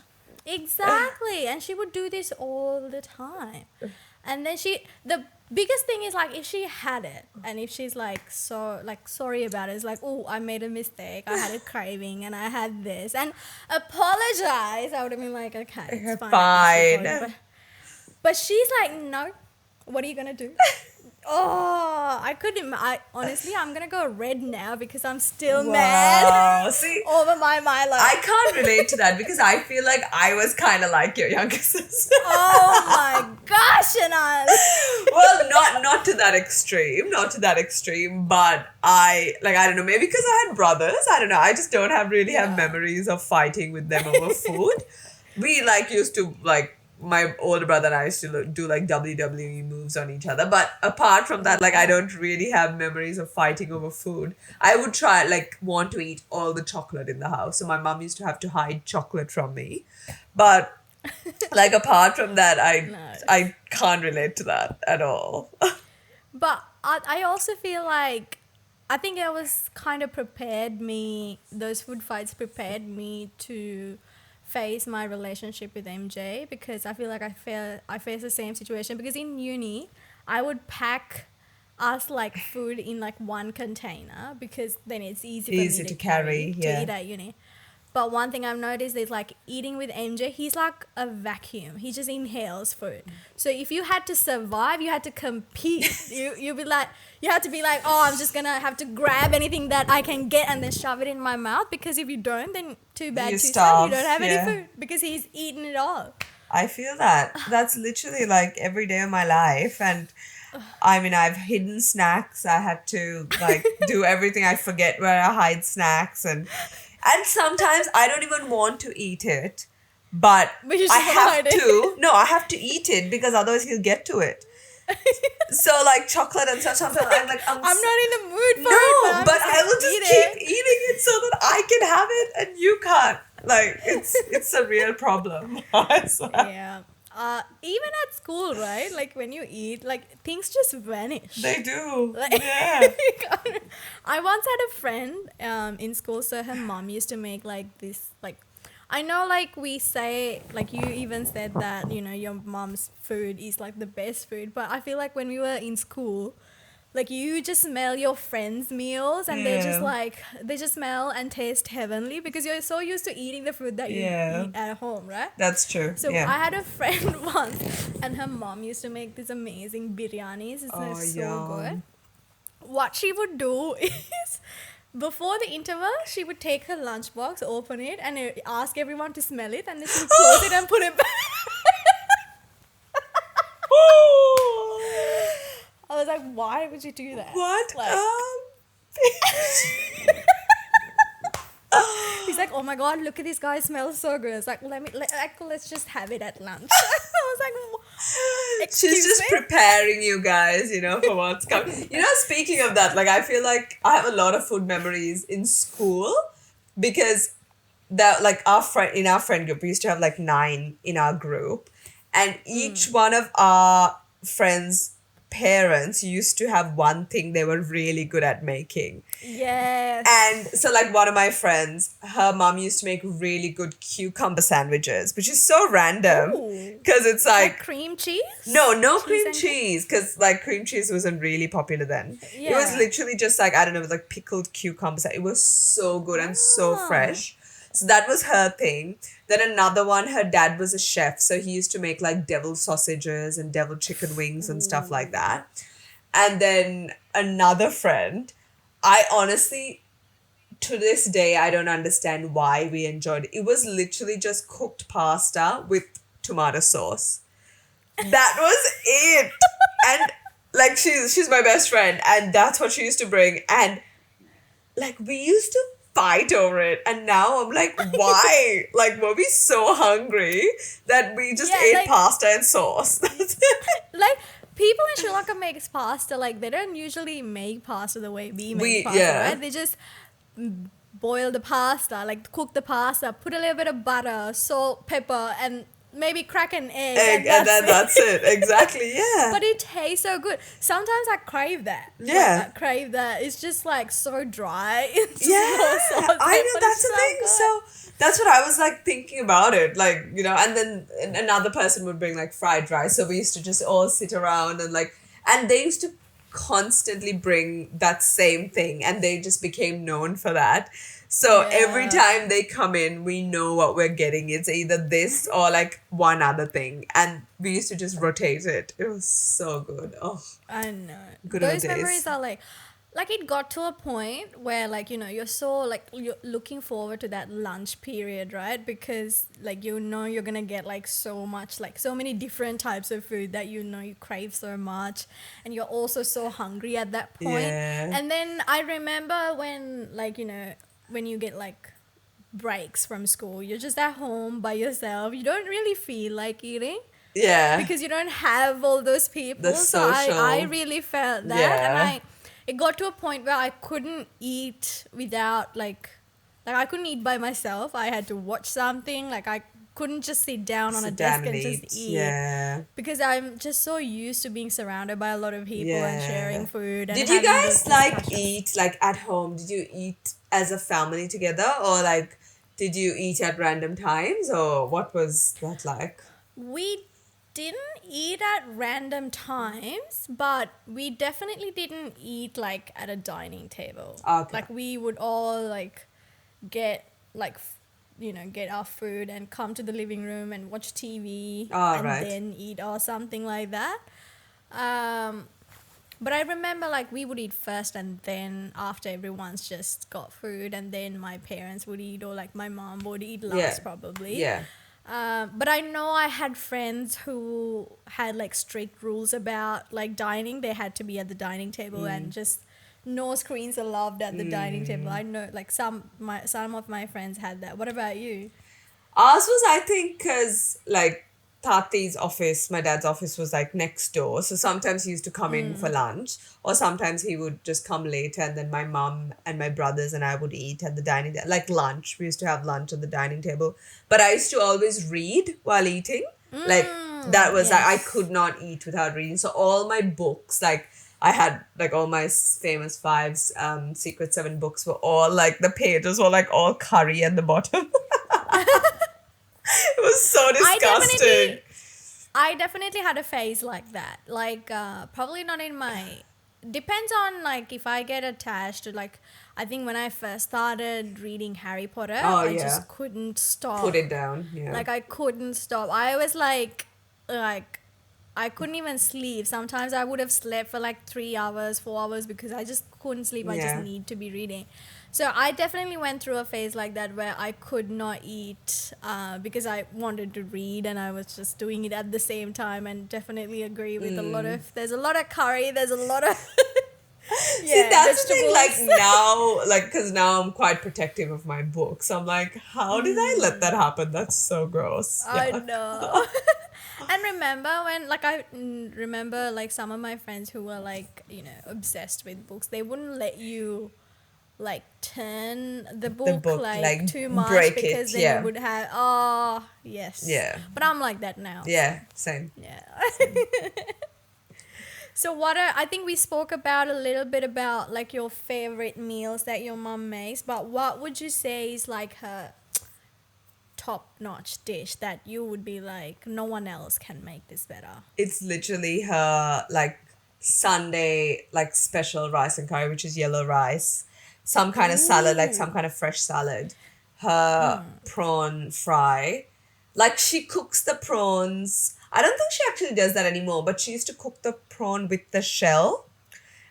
exactly, and she would do this all the time. And then the biggest thing is like if she had it and if she's like so like sorry about it, it's like, oh, I made a mistake, I had a craving and I had this and apologize, I would have been like, okay, it's fine. But she's like, no, what are you gonna do? Oh, I couldn't. Honestly, I'm gonna go red now because I'm still mad See, over my Milo. I can't relate to that because I feel like I was kind of like your younger sister. Oh my gosh, Anand. Well, not to that extreme, but I don't know, maybe because I had brothers, I don't know, I just don't have memories of fighting with them over food. We like used to like, my older brother and I used to do like WWE moves on each other, but apart from that, like I don't really have memories of fighting over food. I would try like want to eat all the chocolate in the house, so my mom used to have to hide chocolate from me, but like apart from that, I can't relate to that at all. But I also feel like I think I was kind of those food fights prepared me to face my relationship with MJ, because I feel like I face the same situation because in uni I would pack us like food in like one container because then it's easy for me to carry to eat at uni. But one thing I've noticed is like eating with MJ, he's like a vacuum. He just inhales food. So if you had to survive, you had to compete. You had to be like, oh, I'm just gonna have to grab anything that I can get and then shove it in my mouth, because if you don't, then too bad, too sad. You don't have any food because he's eaten it all. I feel that. That's literally like every day of my life. And I mean, I've hidden snacks. I had to like do everything. I forget where I hide snacks, and sometimes I don't even want to eat it, but I have to. No, I have to eat it because otherwise he'll get to it. So like chocolate and such, sometimes I'm like, I'm not in the mood for it. No, but I will just keep eating it so that I can have it and you can't. Like it's a real problem. Yeah. Even at school, right? Like when you eat, like things just vanish. They do. Like, yeah. I once had a friend in school, so her mom used to make like this, like, I know like we say, like you even said that, you know, your mom's food is like the best food, but I feel like when we were in school, like you just smell your friends' meals and they just smell and taste heavenly because you're so used to eating the food that you eat at home, right? That's true. So I had a friend once and her mom used to make these amazing biryanis. It's so good. What she would do is before the interval, she would take her lunchbox, open it and ask everyone to smell it, and then she would close it and put it back. I was like, why would you do that? What? Like, he's like, oh my god, look at this guy, smells so good. It's like, let's just have it at lunch. I was like, she's just preparing you guys, you know, for what's coming. You know, speaking of that, like I feel like I have a lot of food memories in school because that like in our friend group, we used to have like 9 in our group. and each one of our friends' parents used to have one thing they were really good at making. And Yes. so, like, one of my friends, her mom used to make really good cucumber sandwiches, which is so random Ooh. because it's Like like, cream cheese? no Cheese cream and cream? cheese because, like, cream cheese wasn't really popular then. It was Yeah. literally just like, I don't know, it was like pickled cucumbers. It was so good and so Ah. fresh. So that was her thing. Then another one, her dad was a chef, so he used to make like deviled sausages and deviled chicken wings and stuff like Ooh. that. And then another friend, I honestly, to this day, I don't understand why we enjoyed it. It was literally just cooked pasta with tomato sauce. That was it. And like she's my best friend, and that's what she used to bring. And like we used to fight over it, and now I'm like, why? Like, were we so hungry that we just Yeah, ate like pasta and sauce? That's it. like people in Sri Lanka makes pasta. Like they don't usually make pasta the way we make We pasta, yeah. right? They just boil the pasta, like cook the pasta, put a little bit of butter, salt, pepper, and maybe crack an egg, Egg, and and that's then it. that's it. Exactly. Yeah. But it tastes so good. Sometimes I crave that. Like Yeah. I crave that. It's just like so dry. It's just Yeah, no sauce, I know but that's it's the so thing. good. So that's what I was like thinking about it. Like, and then another person would bring like fried rice. So we used to just all sit around and like, and they used to constantly bring that same thing and they just became known for that. So every Yeah. time they come in, we know what we're getting. It's either this or like one other thing. And we used to just rotate it. It was so good. Oh, I know. good old Those days. memories are like it got to a point where like, you're so like you're looking forward to that lunch period, right? Because like you're gonna get like so much, like so many different types of food that you crave so much, and you're also so hungry at that point. Yeah. And then I remember when like, when you get like breaks from school, you're just at home by yourself, you don't really feel like eating Yeah. because you don't have all those The people. So I social. really felt that, and Yeah. it got to a point where I couldn't eat without like I couldn't eat by myself. I had to watch something. Like I couldn't just sit down on a Sit desk down and and just eat. eat Yeah. because I'm just so used to being surrounded by a lot of people and Yeah. sharing food and Did you having those guys like discussions. eat like at home? Did you eat as a family together or like did you eat at random times or what was that like? We didn't eat at random times, but we definitely didn't eat like at a dining table. Okay. Like we would all like get like get our food and come to the living room and watch TV All and right. then eat or something like that. Um, but I remember like we would eat first and then after everyone's just got food and then my parents would eat or like my mom would eat last Yeah. probably. Yeah. But I know I had friends who had like strict rules about like dining. They had to be at the dining table and just no screens allowed at the dining table. I know like some of my friends had that. What about you? Ours was, I think, because like Tati's office, my dad's office was like next door. So sometimes he used to come in for lunch, or sometimes he would just come later, and then my mom and my brothers and I would eat at the dining table. Like lunch, we used to have lunch at the dining table. But I used to always read while eating. Like that was like I Yes. could not eat without reading. So all my books, like I had like all my famous fives, Secret Seven books were all like the pages were like all curry at the bottom. It was so I disgusting. I definitely had a phase like that. Like probably not in my depends on like if I get attached to like I think when I first started reading Harry Potter, Oh I yeah. just couldn't stop. Put it down. Yeah. Like I couldn't stop. I was like I couldn't even sleep. Sometimes I would have slept for like 3 hours, 4 hours because I just couldn't sleep. I just Yeah. need to be reading. So I definitely went through a phase like that where I could not eat because I wanted to read and I was just doing it at the same time, and definitely agree with there's a lot of curry, there's a lot of See, that's the thing. Like vegetables. now, like because now I'm quite protective of my books. I'm like, how did I let that happen? That's so gross. I Yeah. know. And remember when, like, remember, like, some of my friends who were, like, obsessed with books, they wouldn't let you, like turn the The book book, like like too much break because it. then you Yeah. would have, oh yes, Yeah. but I'm like that now, so Yeah. Same. yeah. Same. So what are, I think we spoke about a little bit about like your favorite meals that your mom makes, but what would you say is like her top notch dish that you would be like, no one else can make this better? It's literally her like Sunday like special rice and curry, which is yellow rice, some kind of salad, like some Ooh. kind of fresh salad, her prawn fry. Like she cooks the prawns. I don't think she actually does that anymore, but she used to cook the prawn with the shell,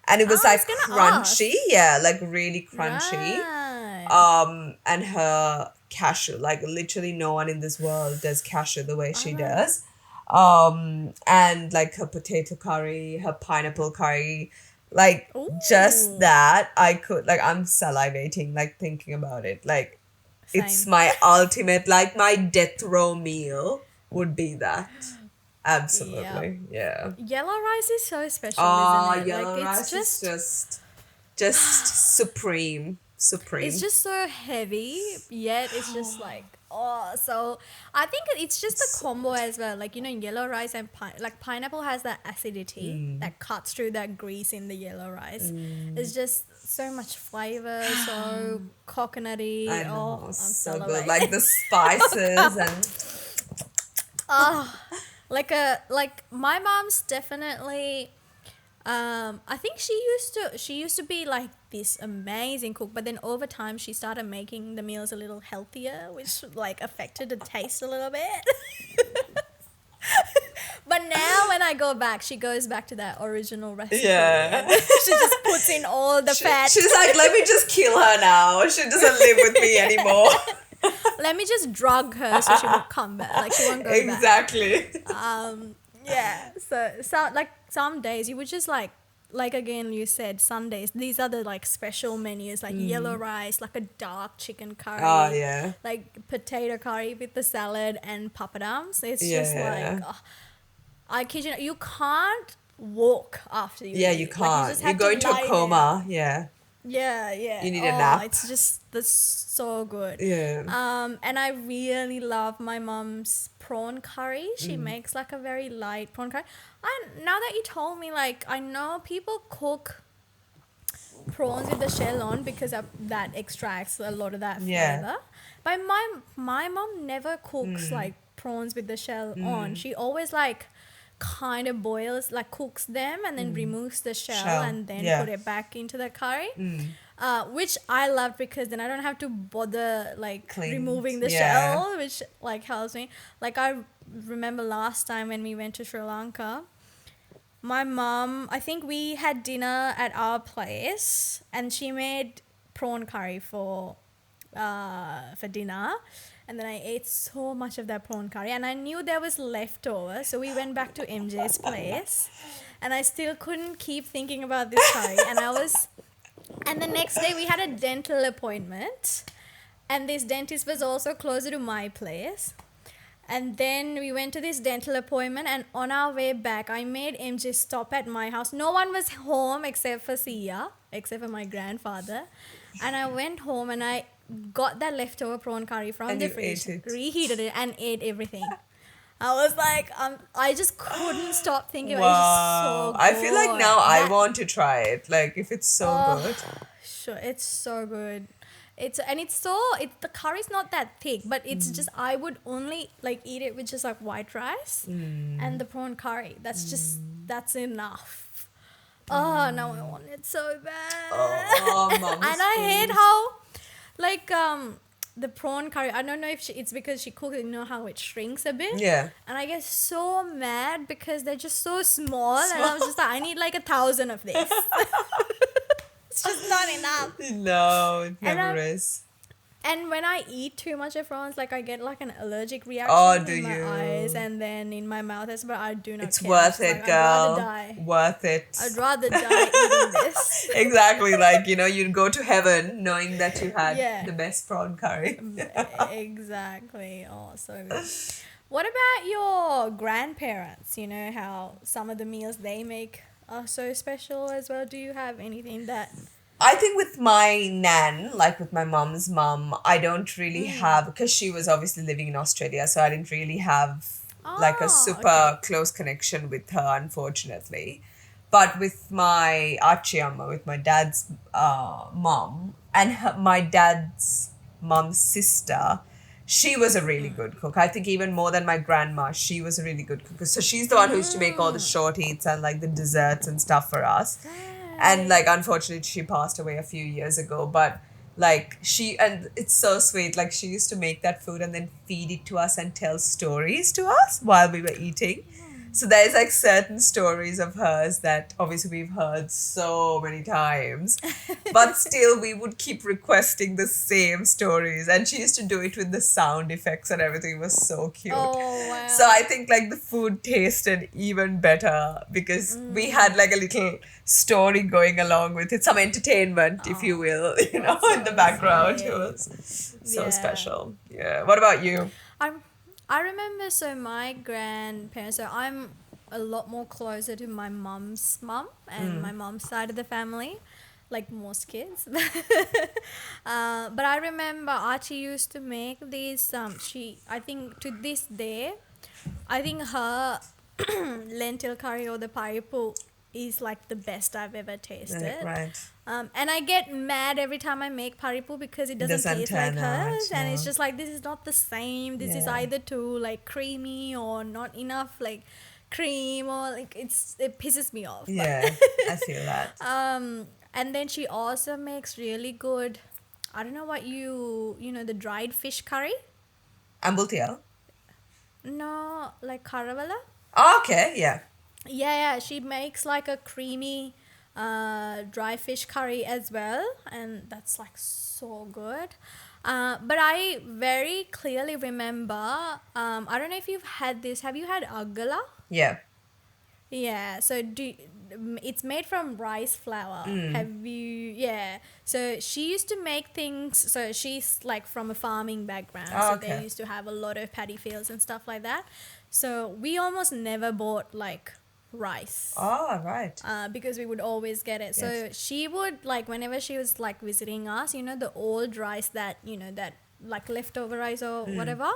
and it was I was like gonna crunchy, ask. yeah, like really crunchy. Right. And her cashew, like literally no one in this world does cashew the way I she love it. does. And like her potato curry, her pineapple curry, like just Ooh. that I could, like, I'm salivating like thinking about it. Like it's Same. my ultimate, like my death row meal would be that. Yep. Absolutely. Yeah. Yellow rice is so special, isn't Ah, it? Like yellow rice is just supreme. it's Supreme. just so heavy, yet it's just like, oh, so I think it's just the So combo as well. Like, you know, yellow rice and like pineapple has that acidity that cuts through that grease in the yellow rice. It's just so much flavor, so coconutty. I Oh, know, I'm so good. salivating. Like the spices and Oh, like my mom's definitely. I think she used to be like this amazing cook, but then over time she started making the meals a little healthier, which like affected the taste a little bit. But now when I go back, she goes back to that original recipe yeah. and she just puts in all the fat. She's like, let me just kill her now. She doesn't live with me anymore. Let me just drug her so she won't come back. Like she won't go back. Exactly. Yeah. So like some days you would just like again you said Sundays. These are the like special menus like yellow rice, like a dark chicken curry, Oh yeah. like potato curry with the salad and papadums. It's just Yeah. like I kid you not, you can't walk after you Yeah, eat. you Like you can't. just You have go to into a lie down. coma. Yeah. Yeah, You yeah. need a Oh, nap. it's just that's so good. Yeah. And I really love my mum's prawn curry. She makes like a very light prawn curry. And now that you told me, like I know people cook prawns with the shell on because of that extracts a lot of that Yeah. flavor. But my mom never cooks like prawns with the shell on. She always like kind of boils, like cooks them and then removes the shell Shell. and then Yeah. put it back into the curry. Which I love because then I don't have to bother like Clean. removing the Yeah. shell, which like helps me. Like I remember last time when we went to Sri Lanka, my mom, I think we had dinner at our place and she made prawn curry for dinner, and then I ate so much of that prawn curry and I knew there was leftover, so we went back to MJ's place and I still couldn't keep thinking about this curry and the next day we had a dental appointment and this dentist was also closer to my place. And then we went to this dental appointment and on our way back, I made MJ stop at my house. No one was home except for Sia, except for my grandfather. And I went home and I got that leftover prawn curry from And the you fridge, ate it. reheated it and ate everything. I was like, I just couldn't stop thinking about it. It's just so Wow. good. I feel like now I That- want to try it. Like if it's so good. Sure, it's so good. The curry's not that thick, but it's just I would only like eat it with just like white rice and the prawn curry. That's enough. Oh, now I want it so bad. Oh, mama's And I hate food. how like the prawn curry, I don't know if it's because she cooks it, you know how it shrinks a bit. Yeah. And I get so mad because they're just so small. And I was just like, I need like 1,000 of this. It's just not enough. No, it And never is. And when I eat too much of prawns, like I get like an allergic reaction Oh, do in my you? eyes and then in my mouth as well. I do not It's care. worth Just it, like, girl. I'd rather die. Worth it. I'd rather die eating this. Exactly. Like, you'd go to heaven knowing that you had Yeah. the best prawn curry. Exactly. Oh, so good. What about your grandparents? You know how some of the meals they make are so special as well. Do you have anything that I think with my nan, like with my mom's mom, I don't really have, because she was obviously living in Australia, so I didn't really have like a Oh, okay. super close connection with her, unfortunately. But with my Achiyama, with my dad's mom, and my dad's mom's sister, she was a really good cook. I think even more than my grandma, she was a really good cook. So she's the one who used to make all the short eats and like the desserts and stuff for us. And Right. like unfortunately she passed away a few years ago, but like she, and it's so sweet, like she used to make that food and then feed it to us and tell stories to us while we were eating. So there's like certain stories of hers that obviously we've heard so many times, but still we would keep requesting the same stories, and she used to do it with the sound effects and everything. It was so cute. Oh, So I wow. think like the food tasted even better because we had like a little story going along with it, some entertainment, if you Oh, will, that's in the so background. It sweet. was so Yeah. special. Yeah. What about you? I'm I remember so my grandparents, so I'm a lot more closer to my mum's mum and my mum's side of the family, like most kids. But I remember Archie used to make these she I think to this day I think her lentil curry or the paripu is like the best I've ever tasted. Right. And I get mad every time I make paripu because it It doesn't doesn't taste like turn out, hers, and it's no. just like this is not the same. This is Yeah. either too like creamy or not enough like cream, or like it pisses me off. But Yeah. I feel that. and then she also makes really good. I don't know what you know the dried fish curry. Ambultiel. No, like Karavala. Oh, okay. Yeah. Yeah, she makes like a creamy dry fish curry as well, and that's like so good. But I very clearly remember, I don't know if you've had this. Have you had agala? Yeah. Yeah, so it's made from rice flour. Have you? Yeah. So she used to make things. So she's like from a farming background. Oh, So they okay. used to have a lot of paddy fields and stuff like that. So we almost never bought like rice Oh, right. because we would always get it. Yes. So she would like whenever she was like visiting us, the old rice that that like leftover rice or whatever,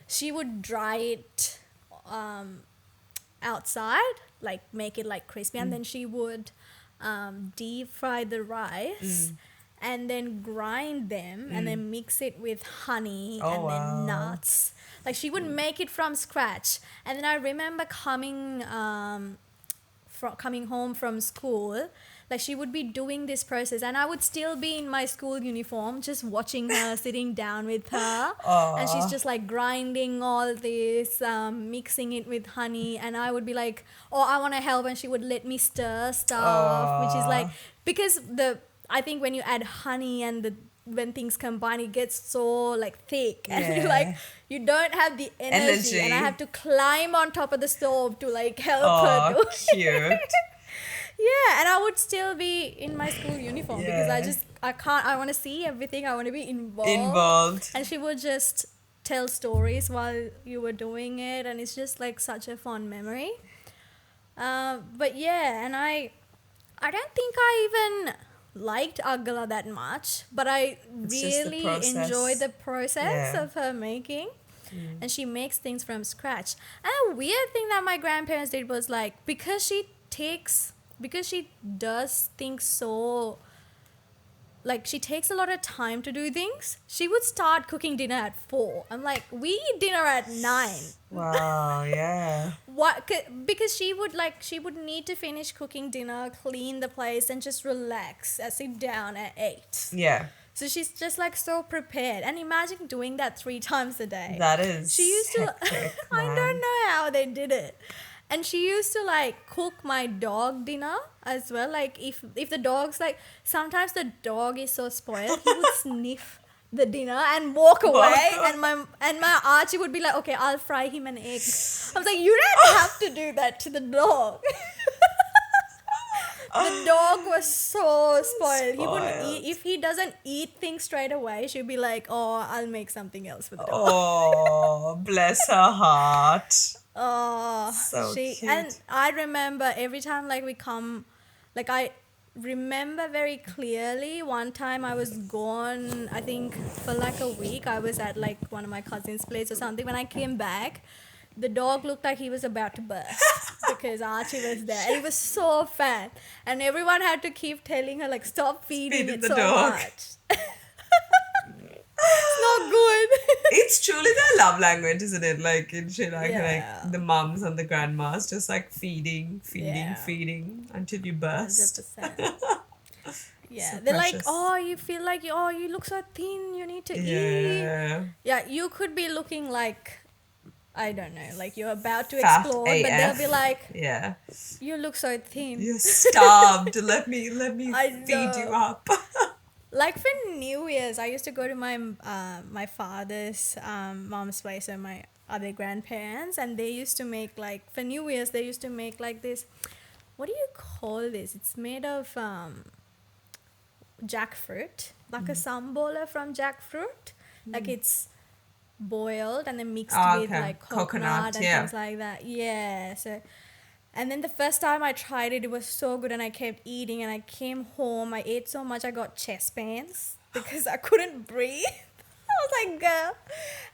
she would dry it um, outside, like make it like crispy, and then she would deep fry the rice. And then grind them and then mix it with honey Oh, and then wow. nuts. Like she would make it from scratch. And then I remember coming home from school, like she would be doing this process, and I would still be in my school uniform just watching her, sitting down with her, and she's Oh, just like grinding all this, mixing it with honey, and I would be like, oh, I want to help, and she would let me stir stuff, which is like, oh, because I think when you add honey and when things combine, it gets so like thick, and you like yeah. you don't have the energy, and I have Energy. to climb on top of the stove to like help her Oh, do it. cute. Yeah, and I would still be in my school uniform because Yeah. I can't, I want to see everything, I want to be involved. Involved. And she would just tell stories while you were doing it, and it's just like such a fond memory. But yeah, and I don't think I even liked Agala that much, but I It's just the really enjoy process. the process Yeah. of her making. And she makes things from scratch. And a weird thing that my grandparents did was like, because she does things so, like she takes a lot of time to do things, she would start cooking dinner at 4. I'm like, we eat dinner at 9. Wow, yeah. What? Because she would need to finish cooking dinner, clean the place, and just relax, sit down at 8. Yeah. So she's just like so prepared. And imagine doing that 3 times a day. That She is used to, hectic, I don't man. know how they did it. And she used to like cook my dog dinner as well. Like if the dog's like, sometimes the dog is so spoiled, he would sniff the dinner and walk away, and my Archie would be like, okay, I'll fry him an egg. I was like, you don't have to do that to the dog. The dog was so spoiled. He wouldn't eat. Spoiled. If he doesn't eat things straight away, she'll be like, oh, I'll make something else for the dog. Oh, bless her heart. Oh, So and cute. I remember every time like we come, like I remember very clearly one time I was gone, I think for like a week. I was at like one of my cousin's place or something. When I came back, the dog looked like he was about to burst because Archie was there and he was so fat, and everyone had to keep telling her like stop feeding Feeding it the so dog. much. It's not good. It's truly their love language, isn't it? Like in Sri Lanka, Yeah. like the mums and the grandmas just like feeding, Yeah. feeding until you burst. 100%. Yeah, So they're like, precious. oh, you feel like, oh, you look so thin, you need to eat. Yeah. Yeah, you could be looking like, I don't know, like you're about to Fat explode, but they'll be AF. like, Yeah. you look so thin. You're starved. let me I feed you know. up. Like for New Year's, I used to go to my my father's mom's place and my other grandparents, and they used to make like, for New Year's, they used to make like this, what do you call this? It's made of jackfruit, like a sambola from jackfruit. Like it's boiled and then mixed with Okay. like Coconut, coconut and yeah. things like that. Yeah. So, and then the first time I tried it, it was so good, and I kept eating. And I came home, I ate so much, I got chest pains because I couldn't breathe. I was like, girl.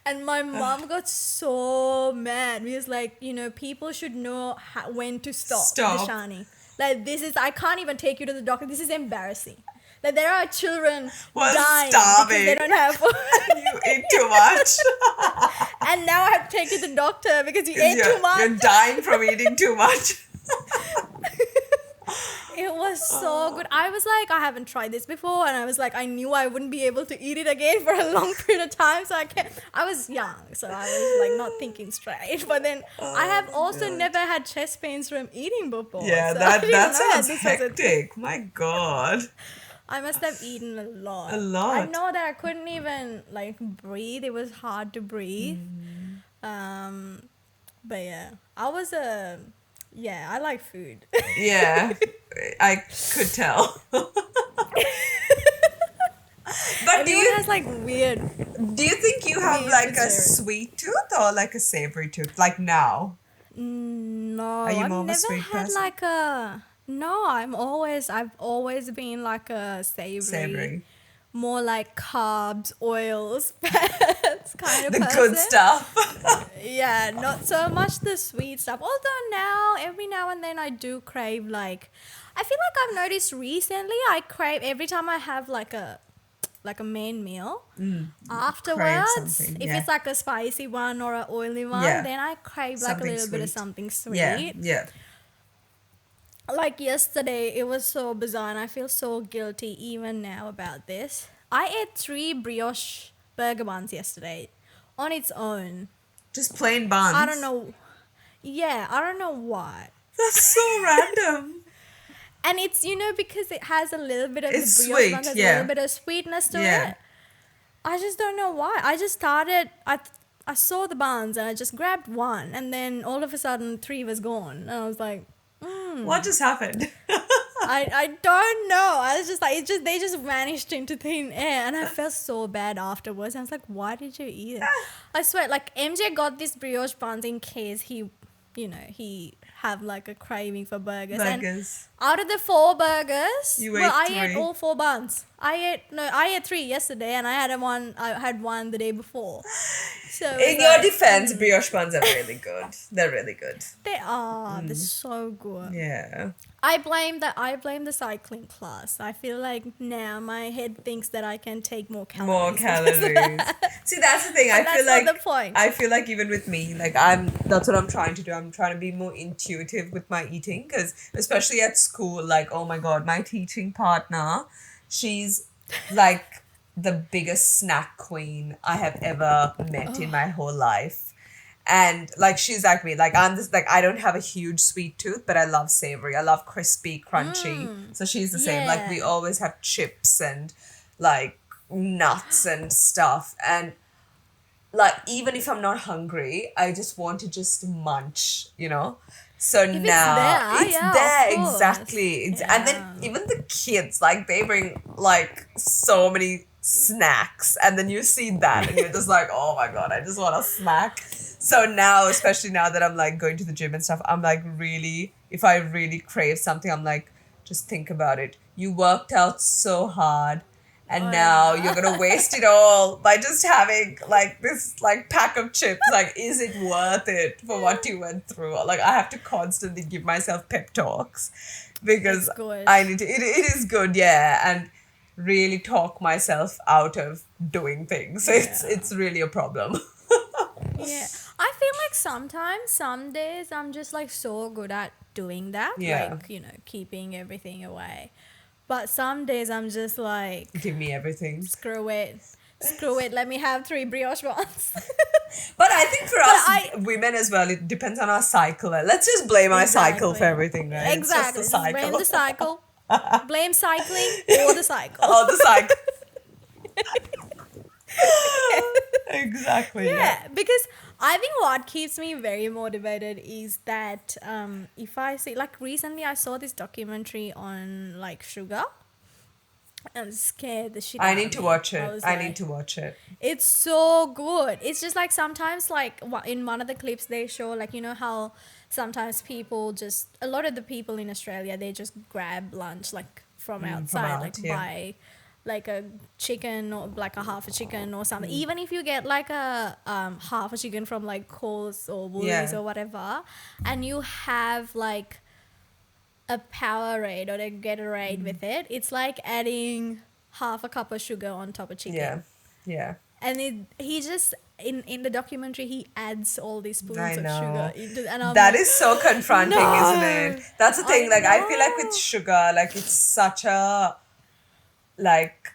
And my mom got so mad because, like, you know, people should know when to stop. Stop. Dashani. Like, this is, I can't even take you to the doctor. This is embarrassing. Like, there are children Was dying starving. because they don't have food. You eat too much. And now I have to take you to the doctor because you ate too much. You're dying from eating too much. It was so good. I was like, I haven't tried this before, and I was like, I knew I wouldn't be able to eat it again for a long period of time, so I was young, so I was like not thinking straight. But then I have also never had chest pains from eating before. Yeah, so I didn't know that sounds this was a thing. hectic. My God. I must have eaten a lot. A lot. I know that I couldn't even like breathe. It was hard to breathe. But yeah, I like food. Yeah, I could tell. But Everyone has like weird. do you think you have weird like a vegetarian. sweet tooth or like a savory tooth? Like now? No, Are you I've more of a never sweet had person? like a. No, I've always been like a Savory. more like carbs, oils, fats kind of The person. good stuff. Yeah, not so much the sweet stuff. Although now, every now and then I do crave like, I feel like I've noticed recently I crave every time I have like a main meal afterwards. something, If yeah. it's like a spicy one or an oily one, Yeah. then I crave like Something a little bit of sweet. something sweet. Yeah. Like yesterday, it was so bizarre, and I feel so guilty even now about this. I ate 3 brioche burger buns yesterday on its own. Just plain buns. I don't know. Yeah, I don't know why. That's so random. And it's, you know, because it has a little bit of It's the brioche sweet, buns has yeah. a little bit of sweetness to Yeah. it. I just don't know why. I just started, I saw the buns and I just grabbed one, and then all of a sudden 3 was gone. And I was like, What just happened? I don't know. I was just like, they just vanished into thin air, and I felt so bad afterwards. I was like, why did you eat it? I swear, like MJ got this brioche buns in case he have like a craving for burgers. Burgers. And out of the 4 burgers, You I ate ate 3. all 4 buns. I ate 3 yesterday, and I had one the day before. So it was In your like, defense, brioche buns are really good. They're really good. they are. They're so good. Yeah. I blame the cycling class. I feel like now my head thinks that I can take more calories. More calories. See, that's the thing. I But feel that's like not the point. I feel like even with me, like that's what I'm trying to do. I'm trying to be more intuitive with my eating, because especially at school, like, oh my God, my teaching partner, she's like the biggest snack queen I have ever met in my whole life. And like she's like me, like I'm just like, I don't have a huge sweet tooth, but I love savory. I love crispy, crunchy. So she's the same. Like we Yeah. always have chips and like nuts and stuff. And like even if I'm not hungry, I just want to just munch, you know? So it's now there, it's yeah, there, of course. exactly. And then Yeah. even the kids, like they bring like so many snacks, and then you see that and you're just like, oh my God, I just want a snack. So now, especially now that I'm like going to the gym and stuff, I'm like really, if I really crave something, I'm like, just think about it. you worked out so hard, and I now you're gonna know. waste it all by just having like this like pack of chips. Like, is it worth it for what you went through? Like, I have to constantly give myself pep talks because It's good. I need to. It is good, yeah, and really talk myself out of doing things. So Yeah. it's really a problem. Yeah. I feel like sometimes, some days, I'm just like so good at doing that, Yeah, like, keeping everything away. But some days I'm just like, give me everything. screw it. Screw it. Let me have three brioche buns. But I think for But us I, women as well, it depends on our cycle. Let's just blame our cycle for exactly. everything, right? It's just the Exactly. Just blame cycle. the cycle. Blame cycling or the cycle. Oh, the cycle. Exactly. Yeah. Yeah, because I think what keeps me very motivated is that if I see, like recently I saw this documentary on like sugar and it scared the shit I out need of to me. watch I it. was I need like, to watch it. it's so good. It's just like sometimes, like in one of the clips, they show, like, how sometimes people just, a lot of the people in Australia, they just grab lunch like from From outside, like out, yeah. buy like a chicken or like a half a chicken or something. Even if you get like a half a chicken from like Coles or Woolies Yeah. or whatever, and you have like a Powerade or a Gatorade with it, it's like adding half a cup of sugar on top of Yeah. chicken. Yeah. And he just, in the documentary, he adds all these I spoons of sugar know. into, and I'm That like, is so confronting, isn't it? no, That's the I thing. Like, I feel like with know. sugar, like, it's such a, like,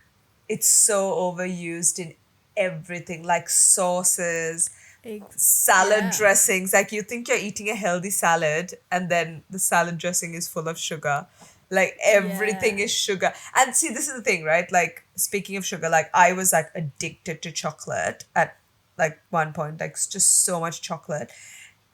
it's so overused in everything, like sauces, salad Yeah, dressings. Like, you think you're eating a healthy salad, and then the salad dressing is full of sugar. Like, everything yeah, is sugar. And see, this is the thing, right? Like, speaking of sugar, like, I was like addicted to chocolate at like one point, like just so much chocolate.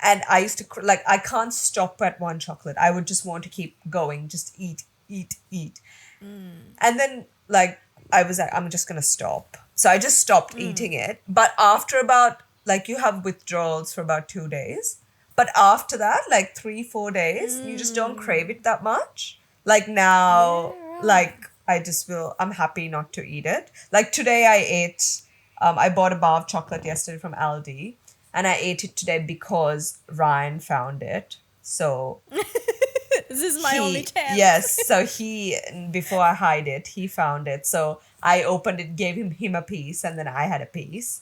And I used to like, I can't stop at one chocolate. I would just want to keep going, just eat, eat, eat. And then, like, I was like, I'm just going to stop. So I just stopped eating it. But after about, like, you have withdrawals for about 2 days. But after that, like 3, 4 days, you just don't crave it that much. Like yeah, now, right. like, I'm happy not to eat it. Like today I bought a bar of chocolate yesterday from Aldi. And I ate it today because Ryan found it. So This is my only chance. yes, so before I hide it, he found it. So I opened it, gave him a piece, and then I had a piece.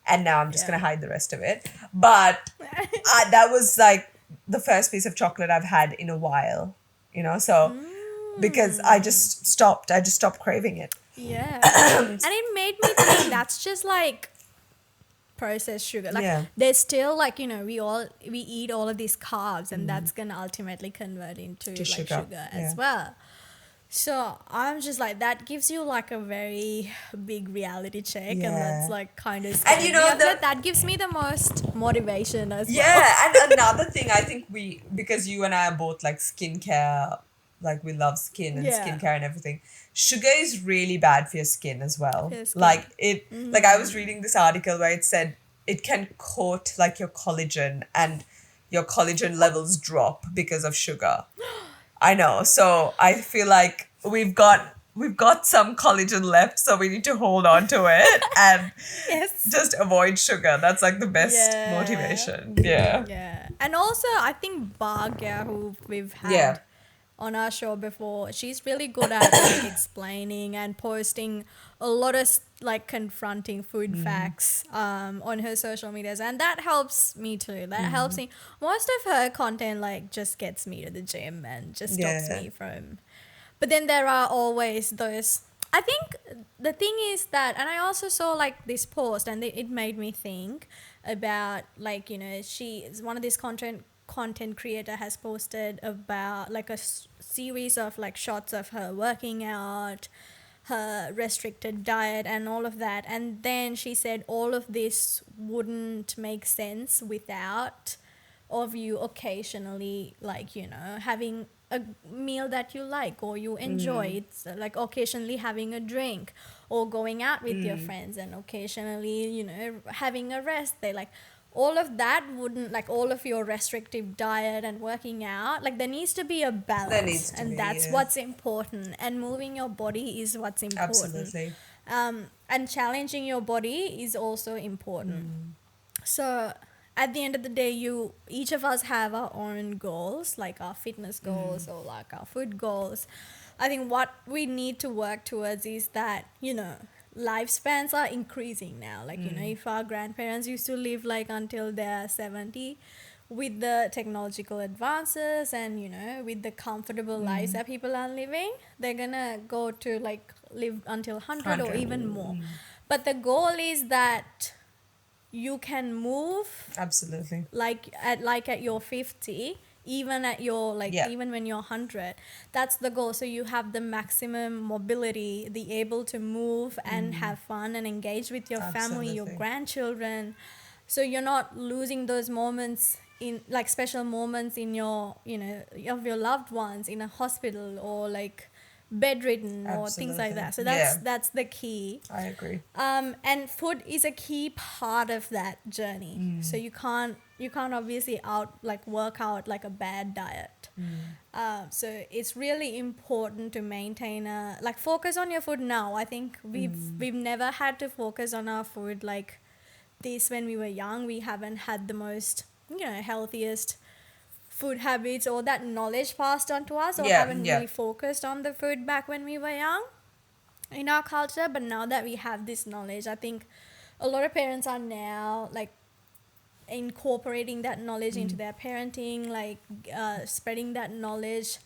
And now I'm just gonna Yeah. hide the rest of it. But that was like the first piece of chocolate I've had in a while, so because I just stopped craving it. Yeah. And it made me think that's just like processed sugar. Like Yeah, there's still, like, we eat all of these carbs, and that's gonna ultimately convert into to like sugar. sugar Yeah. as well. So I'm just like, that gives you like a very big reality check, and that's Yeah. like kind of And scary. I feel like that gives me the most motivation as well. yeah, and another thing I think because you and I are both like skincare, like we love skin and Yeah. skincare and everything. Sugar is really bad for your skin as well. For skin. Like I was reading this article where it said it can coat like your collagen, and your collagen levels drop because of sugar. I know. So I feel like we've got some collagen left, so we need to hold on to it and Yes. just avoid sugar. That's like the best Yeah. motivation. Yeah. Yeah. And also, I think Bhagya, who we've Yeah. had on our show before, she's really good at like explaining and posting a lot of like confronting food facts on her social medias, and that helps me too. That helps me. Most of her content like just gets me to the gym and just stops Yeah. me from. But then there are always those. I think the thing is that, and I also saw like this post, and it made me think about, like, she is one of these content creator has posted about like a series of like shots of her working out, her restricted diet, and all of that. And then she said all of this wouldn't make sense without of you occasionally, like, having a meal that you like or you enjoy. It's like occasionally having a drink or going out with your friends, and occasionally, having a rest day. Like all of that wouldn't, like all of your restrictive diet and working out, like there needs to be a There balance, needs to and be, that's yeah. what's important, and moving your body is what's important. Absolutely. And challenging your body is also important. So at the end of the day, you each of us have our own goals, like our fitness goals or like our food goals. I think what we need to work towards is that, lifespans are increasing now. Like, if our grandparents used to live like until they're 70, with the technological advances and, with the comfortable lives that people are living, they're gonna go to like live until 100 or 100. even more. But the goal is that you can move Absolutely. like at your 50, even at your like Yeah. even when you're 100. That's the goal, so you have the maximum mobility, the able to move and have fun and engage with your family, your Absolutely. grandchildren, so you're not losing those moments, in like special moments in your, of your loved ones in a hospital or like bedridden or things like Absolutely. that. So that's Yeah, that's the key. I agree. And food is a key part of that journey. So you can't obviously work out like a bad diet. So it's really important to maintain a like focus on your food now. I think we've never had to focus on our food like this when we were young. We haven't had the most healthiest food habits or that knowledge passed on to us, or Yeah, haven't yeah. really focused on the food back when we were young in our culture. But now that we have this knowledge, I think a lot of parents are now like incorporating that knowledge into their parenting, like spreading that knowledge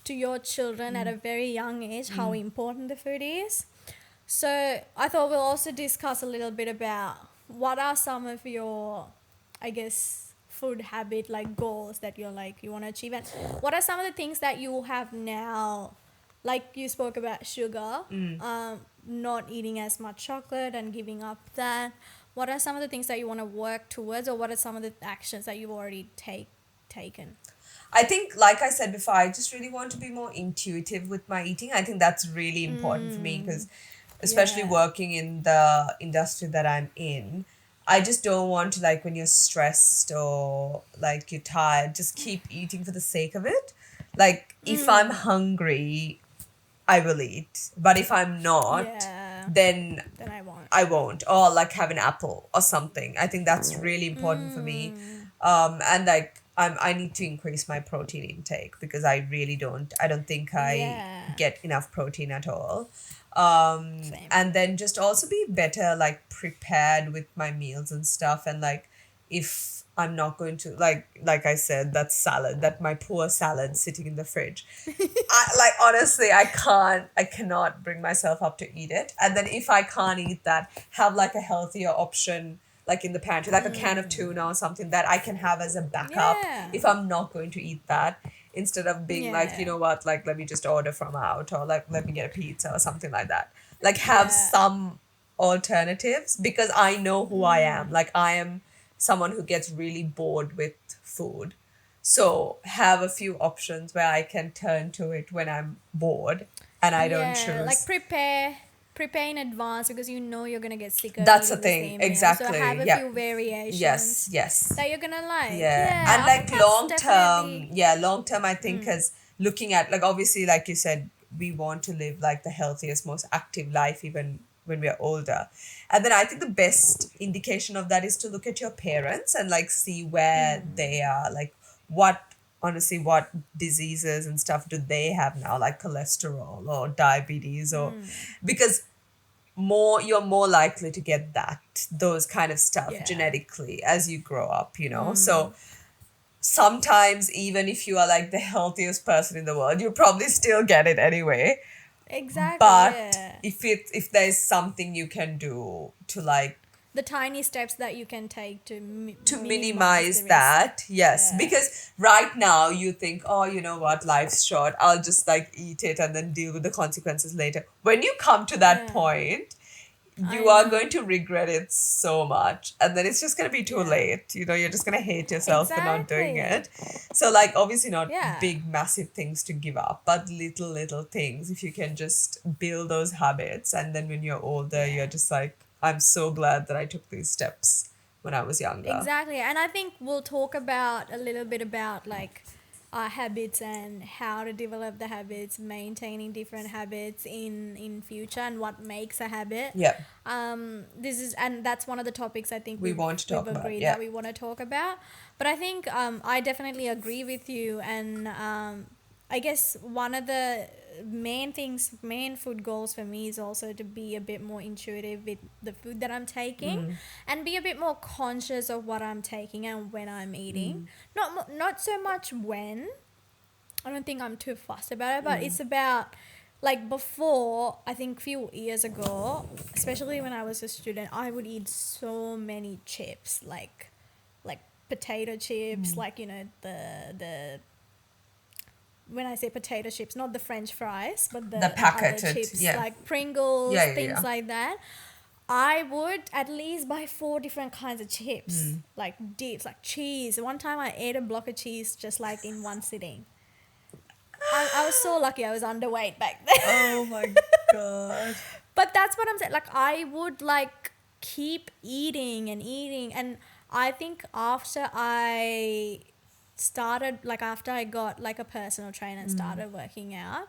to your children at a very young age, how important the food is. So I thought we'll also discuss a little bit about what are some of your, I guess, food habit like goals that you're like you want to achieve, and what are some of the things that you have now, like you spoke about sugar, not eating as much chocolate and giving up that. What are some of the things that you want to work towards, or what are some of the actions that you've already taken? I think, like I said before, I just really want to be more intuitive with my eating. I think that's really important for me because, especially Yeah. working in the industry that I'm in, I just don't want to, like, when you're stressed or like you're tired, just keep eating for the sake of it. Like, if I'm hungry, I will eat. But if I'm not, Yeah. then Then I won't. I won't. Or like have an apple or something. I think that's really important for me. And like I need to increase my protein intake because I don't think I Yeah. get enough protein at all. Same. And then just also be better like prepared with my meals and stuff, and like if I'm not going to like I said, that salad, that my poor salad sitting in the fridge. I like honestly I cannot bring myself up to eat it. And then if I can't eat that, have like a healthier option like in the pantry, like a can of tuna or something that I can have as a backup Yeah. if I'm not going to eat that, instead of being like, you Yeah. know what, like let me just order from out, or like let me get a pizza or something like that. Like have Yeah. some alternatives because I know who I am. Like I am someone who gets really bored with food. So have a few options where I can turn to it when I'm bored and I don't Yeah. Like choose. prepare in advance because you know you're gonna get sick of That's the eating the thing. same meal. So have Exactly. a Yeah. few variations Yes. Yes. that you're gonna like. Yeah. Yeah. And I think like that's long definitely. term, yeah, long term, I think, as looking at, like, obviously, like you said, we want to live like the healthiest, most active life, even when we're older. And then I think the best indication of that is to look at your parents and like see where they are, like, what, honestly, what diseases and stuff do they have now, like cholesterol or diabetes, or because you're more likely to get those kind of stuff Yeah. genetically as you grow up, so sometimes even if you are like the healthiest person in the world, you probably still get it anyway. Exactly. But Yeah. if there's something you can do to like The tiny steps that you can take to to minimize minimize the risk. that, yes, Yeah. because right now you think, oh, you know what, life's short, I'll just like eat it and then deal with the consequences later. When you come to that Yeah. point, I you are know. going to regret it so much, and then it's just going to be too Yeah. late. You're just going to hate yourself for not doing Exactly. it. So like obviously not Yeah. big massive things to give up, but little things, if you can just build those habits, and then when you're older you're Yeah. just like, I'm so glad that I took these steps when I was younger. Exactly. And I think we'll talk about a little bit about like our habits and how to develop the habits, maintaining different habits in future and what makes a habit. Yeah, This is, and that's one of the topics I think we want to we've talk about. agreed Yeah. that we want to talk about. But I think I definitely agree with you, and I guess one of the main food goals for me is also to be a bit more intuitive with the food that I'm taking, and be a bit more conscious of what I'm taking and when I'm eating. Not so much when. I don't think I'm too fussed about it, but it's about like before, I think few years ago, especially when I was a student, I would eat so many chips, like potato chips, like the when I say potato chips, not the French fries, but The the other packeted, chips yeah. like Pringles, Yeah, yeah, things yeah. like that. I would at least buy 4 different kinds of chips, like dips, like cheese. One time I ate a block of cheese just like in one sitting. I was so lucky I was underweight back then. Oh my god. But that's what I'm saying. Like, I would like keep eating and eating. And I think after I got like a personal trainer and started working out,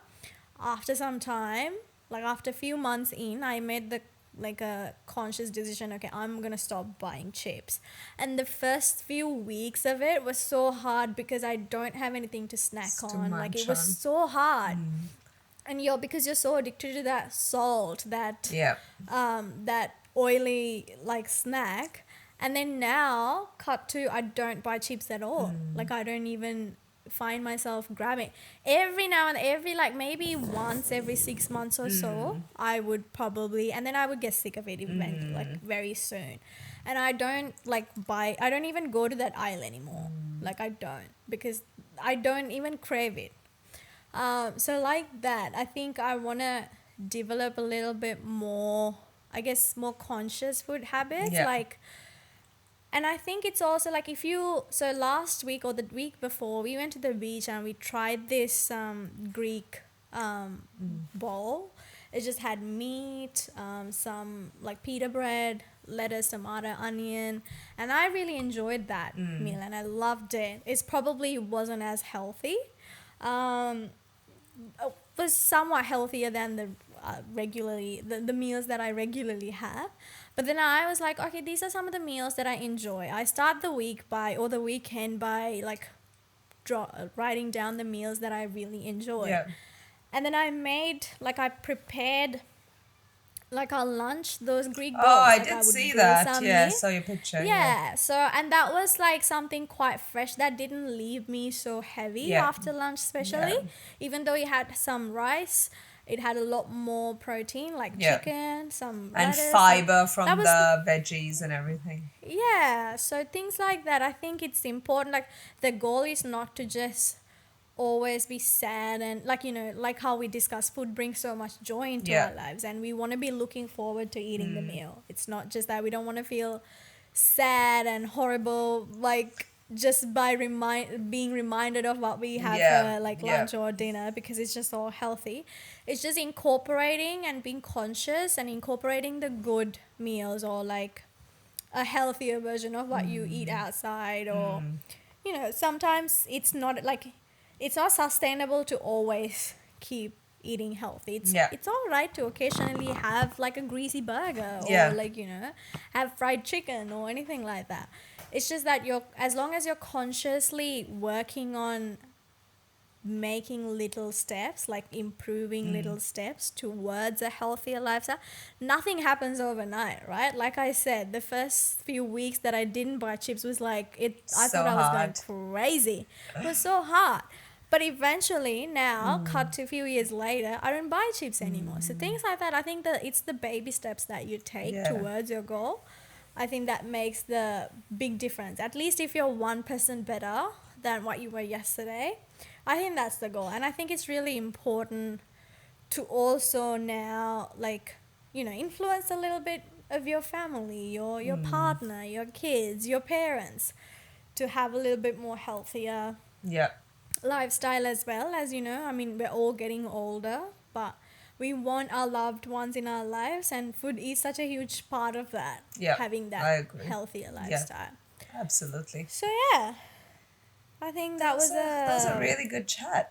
after some time, like after a few months in, I made like a conscious decision. Okay, I'm gonna stop buying chips. And the first few weeks of it was so hard because I don't have anything to snack It's too on. Like, it much was on. so hard. And because you're so addicted to that salt, Yeah. that oily like snack. And then now cut to, I don't buy chips at all. Like, I don't even find myself grabbing. Every now and every, like, maybe once every 6 months or so, I would probably, and then I would get sick of it event like very soon. And I don't I don't even go to that aisle anymore. Like, I don't, because I don't even crave it. So like that, I think I want to develop a little bit more, I guess, more conscious food habits. Yeah. Like, and I think it's also like so last week or the week before, we went to the beach and we tried this Greek bowl. It just had meat, some like pita bread, lettuce, tomato, onion. And I really enjoyed that meal and I loved it. It probably wasn't as healthy. Was somewhat healthier than the meals that I regularly have. But then I was like, okay, these are some of the meals that I enjoy. I start the weekend by like writing down the meals that I really enjoy. Yeah. And then I prepared like our lunch, those Greek bowls. Oh, I like, did would see grill that. some Yeah, I meat. saw your picture. Yeah, so, and that was like something quite fresh that didn't leave me so heavy Yeah. after lunch, especially. Yeah. Even though it had some rice, it had a lot more protein, like Yeah. chicken, some And lettuce, fiber that from was the veggies and everything. yeah, so things like that. I think it's important. Like, the goal is not to just always be sad and like how we discuss food brings so much joy into Yeah. our lives, and we want to be looking forward to eating the meal. It's not just that we don't want to feel sad and horrible, like just by being reminded of what we have Yeah. for like Yeah. lunch or dinner, because it's just all healthy. It's just incorporating and being conscious and incorporating the good meals, or like a healthier version of what you eat outside, or sometimes it's not sustainable to always keep eating healthy. It's all right to occasionally have like a greasy burger, Yeah. or like have fried chicken or anything like that. It's just that as long as you're consciously working on making little steps, like improving little steps towards a healthier lifestyle, nothing happens overnight, right? Like I said, the first few weeks that I didn't buy chips was like I So thought I was hard. going crazy. It was so hard. But eventually now, cut to a few years later, I don't buy chips anymore. So things like that, I think that it's the baby steps that you take Yeah. towards your goal. I think that makes the big difference. At least if you're 1% better than what you were yesterday, I think that's the goal. And I think it's really important to also now, like, influence a little bit of your family, your partner, your kids, your parents, to have a little bit more healthier Yeah. lifestyle as well. As you know, I mean, we're all getting older, but we want our loved ones in our lives, and food is such a huge part of that. Yeah, Having I that agree. healthier lifestyle. Absolutely. So yeah, I think that was That was a a really good chat.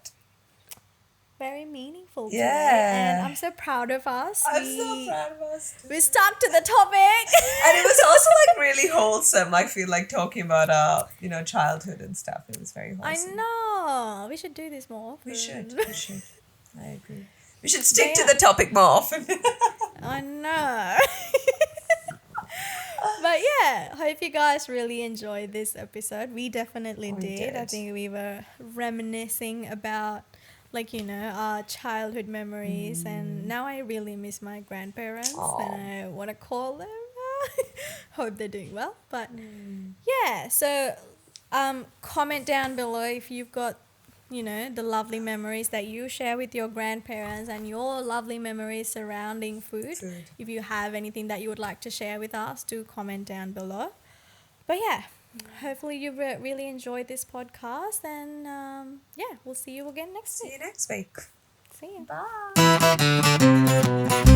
very meaningful today, and Yeah. I'm so proud of us. I'm so proud of us. We stuck to the topic. And it was also like really wholesome. I feel like talking about childhood and stuff. It was very I wholesome. know. We should do this more often. We should. We should. I agree. We should stick to yeah. the topic more often. I know. But yeah, hope you guys really enjoyed this episode. We definitely did. I think we were reminiscing about our childhood memories, and now I really miss my grandparents. And I want to call them. Hope they're doing well. But yeah, so comment down below if you've got the lovely memories that you share with your grandparents and your lovely memories surrounding food. If you have anything that you would like to share with us, do comment down below. But yeah, hopefully you really enjoyed this podcast, and yeah, we'll see you again next week. See you next week. See you. Bye.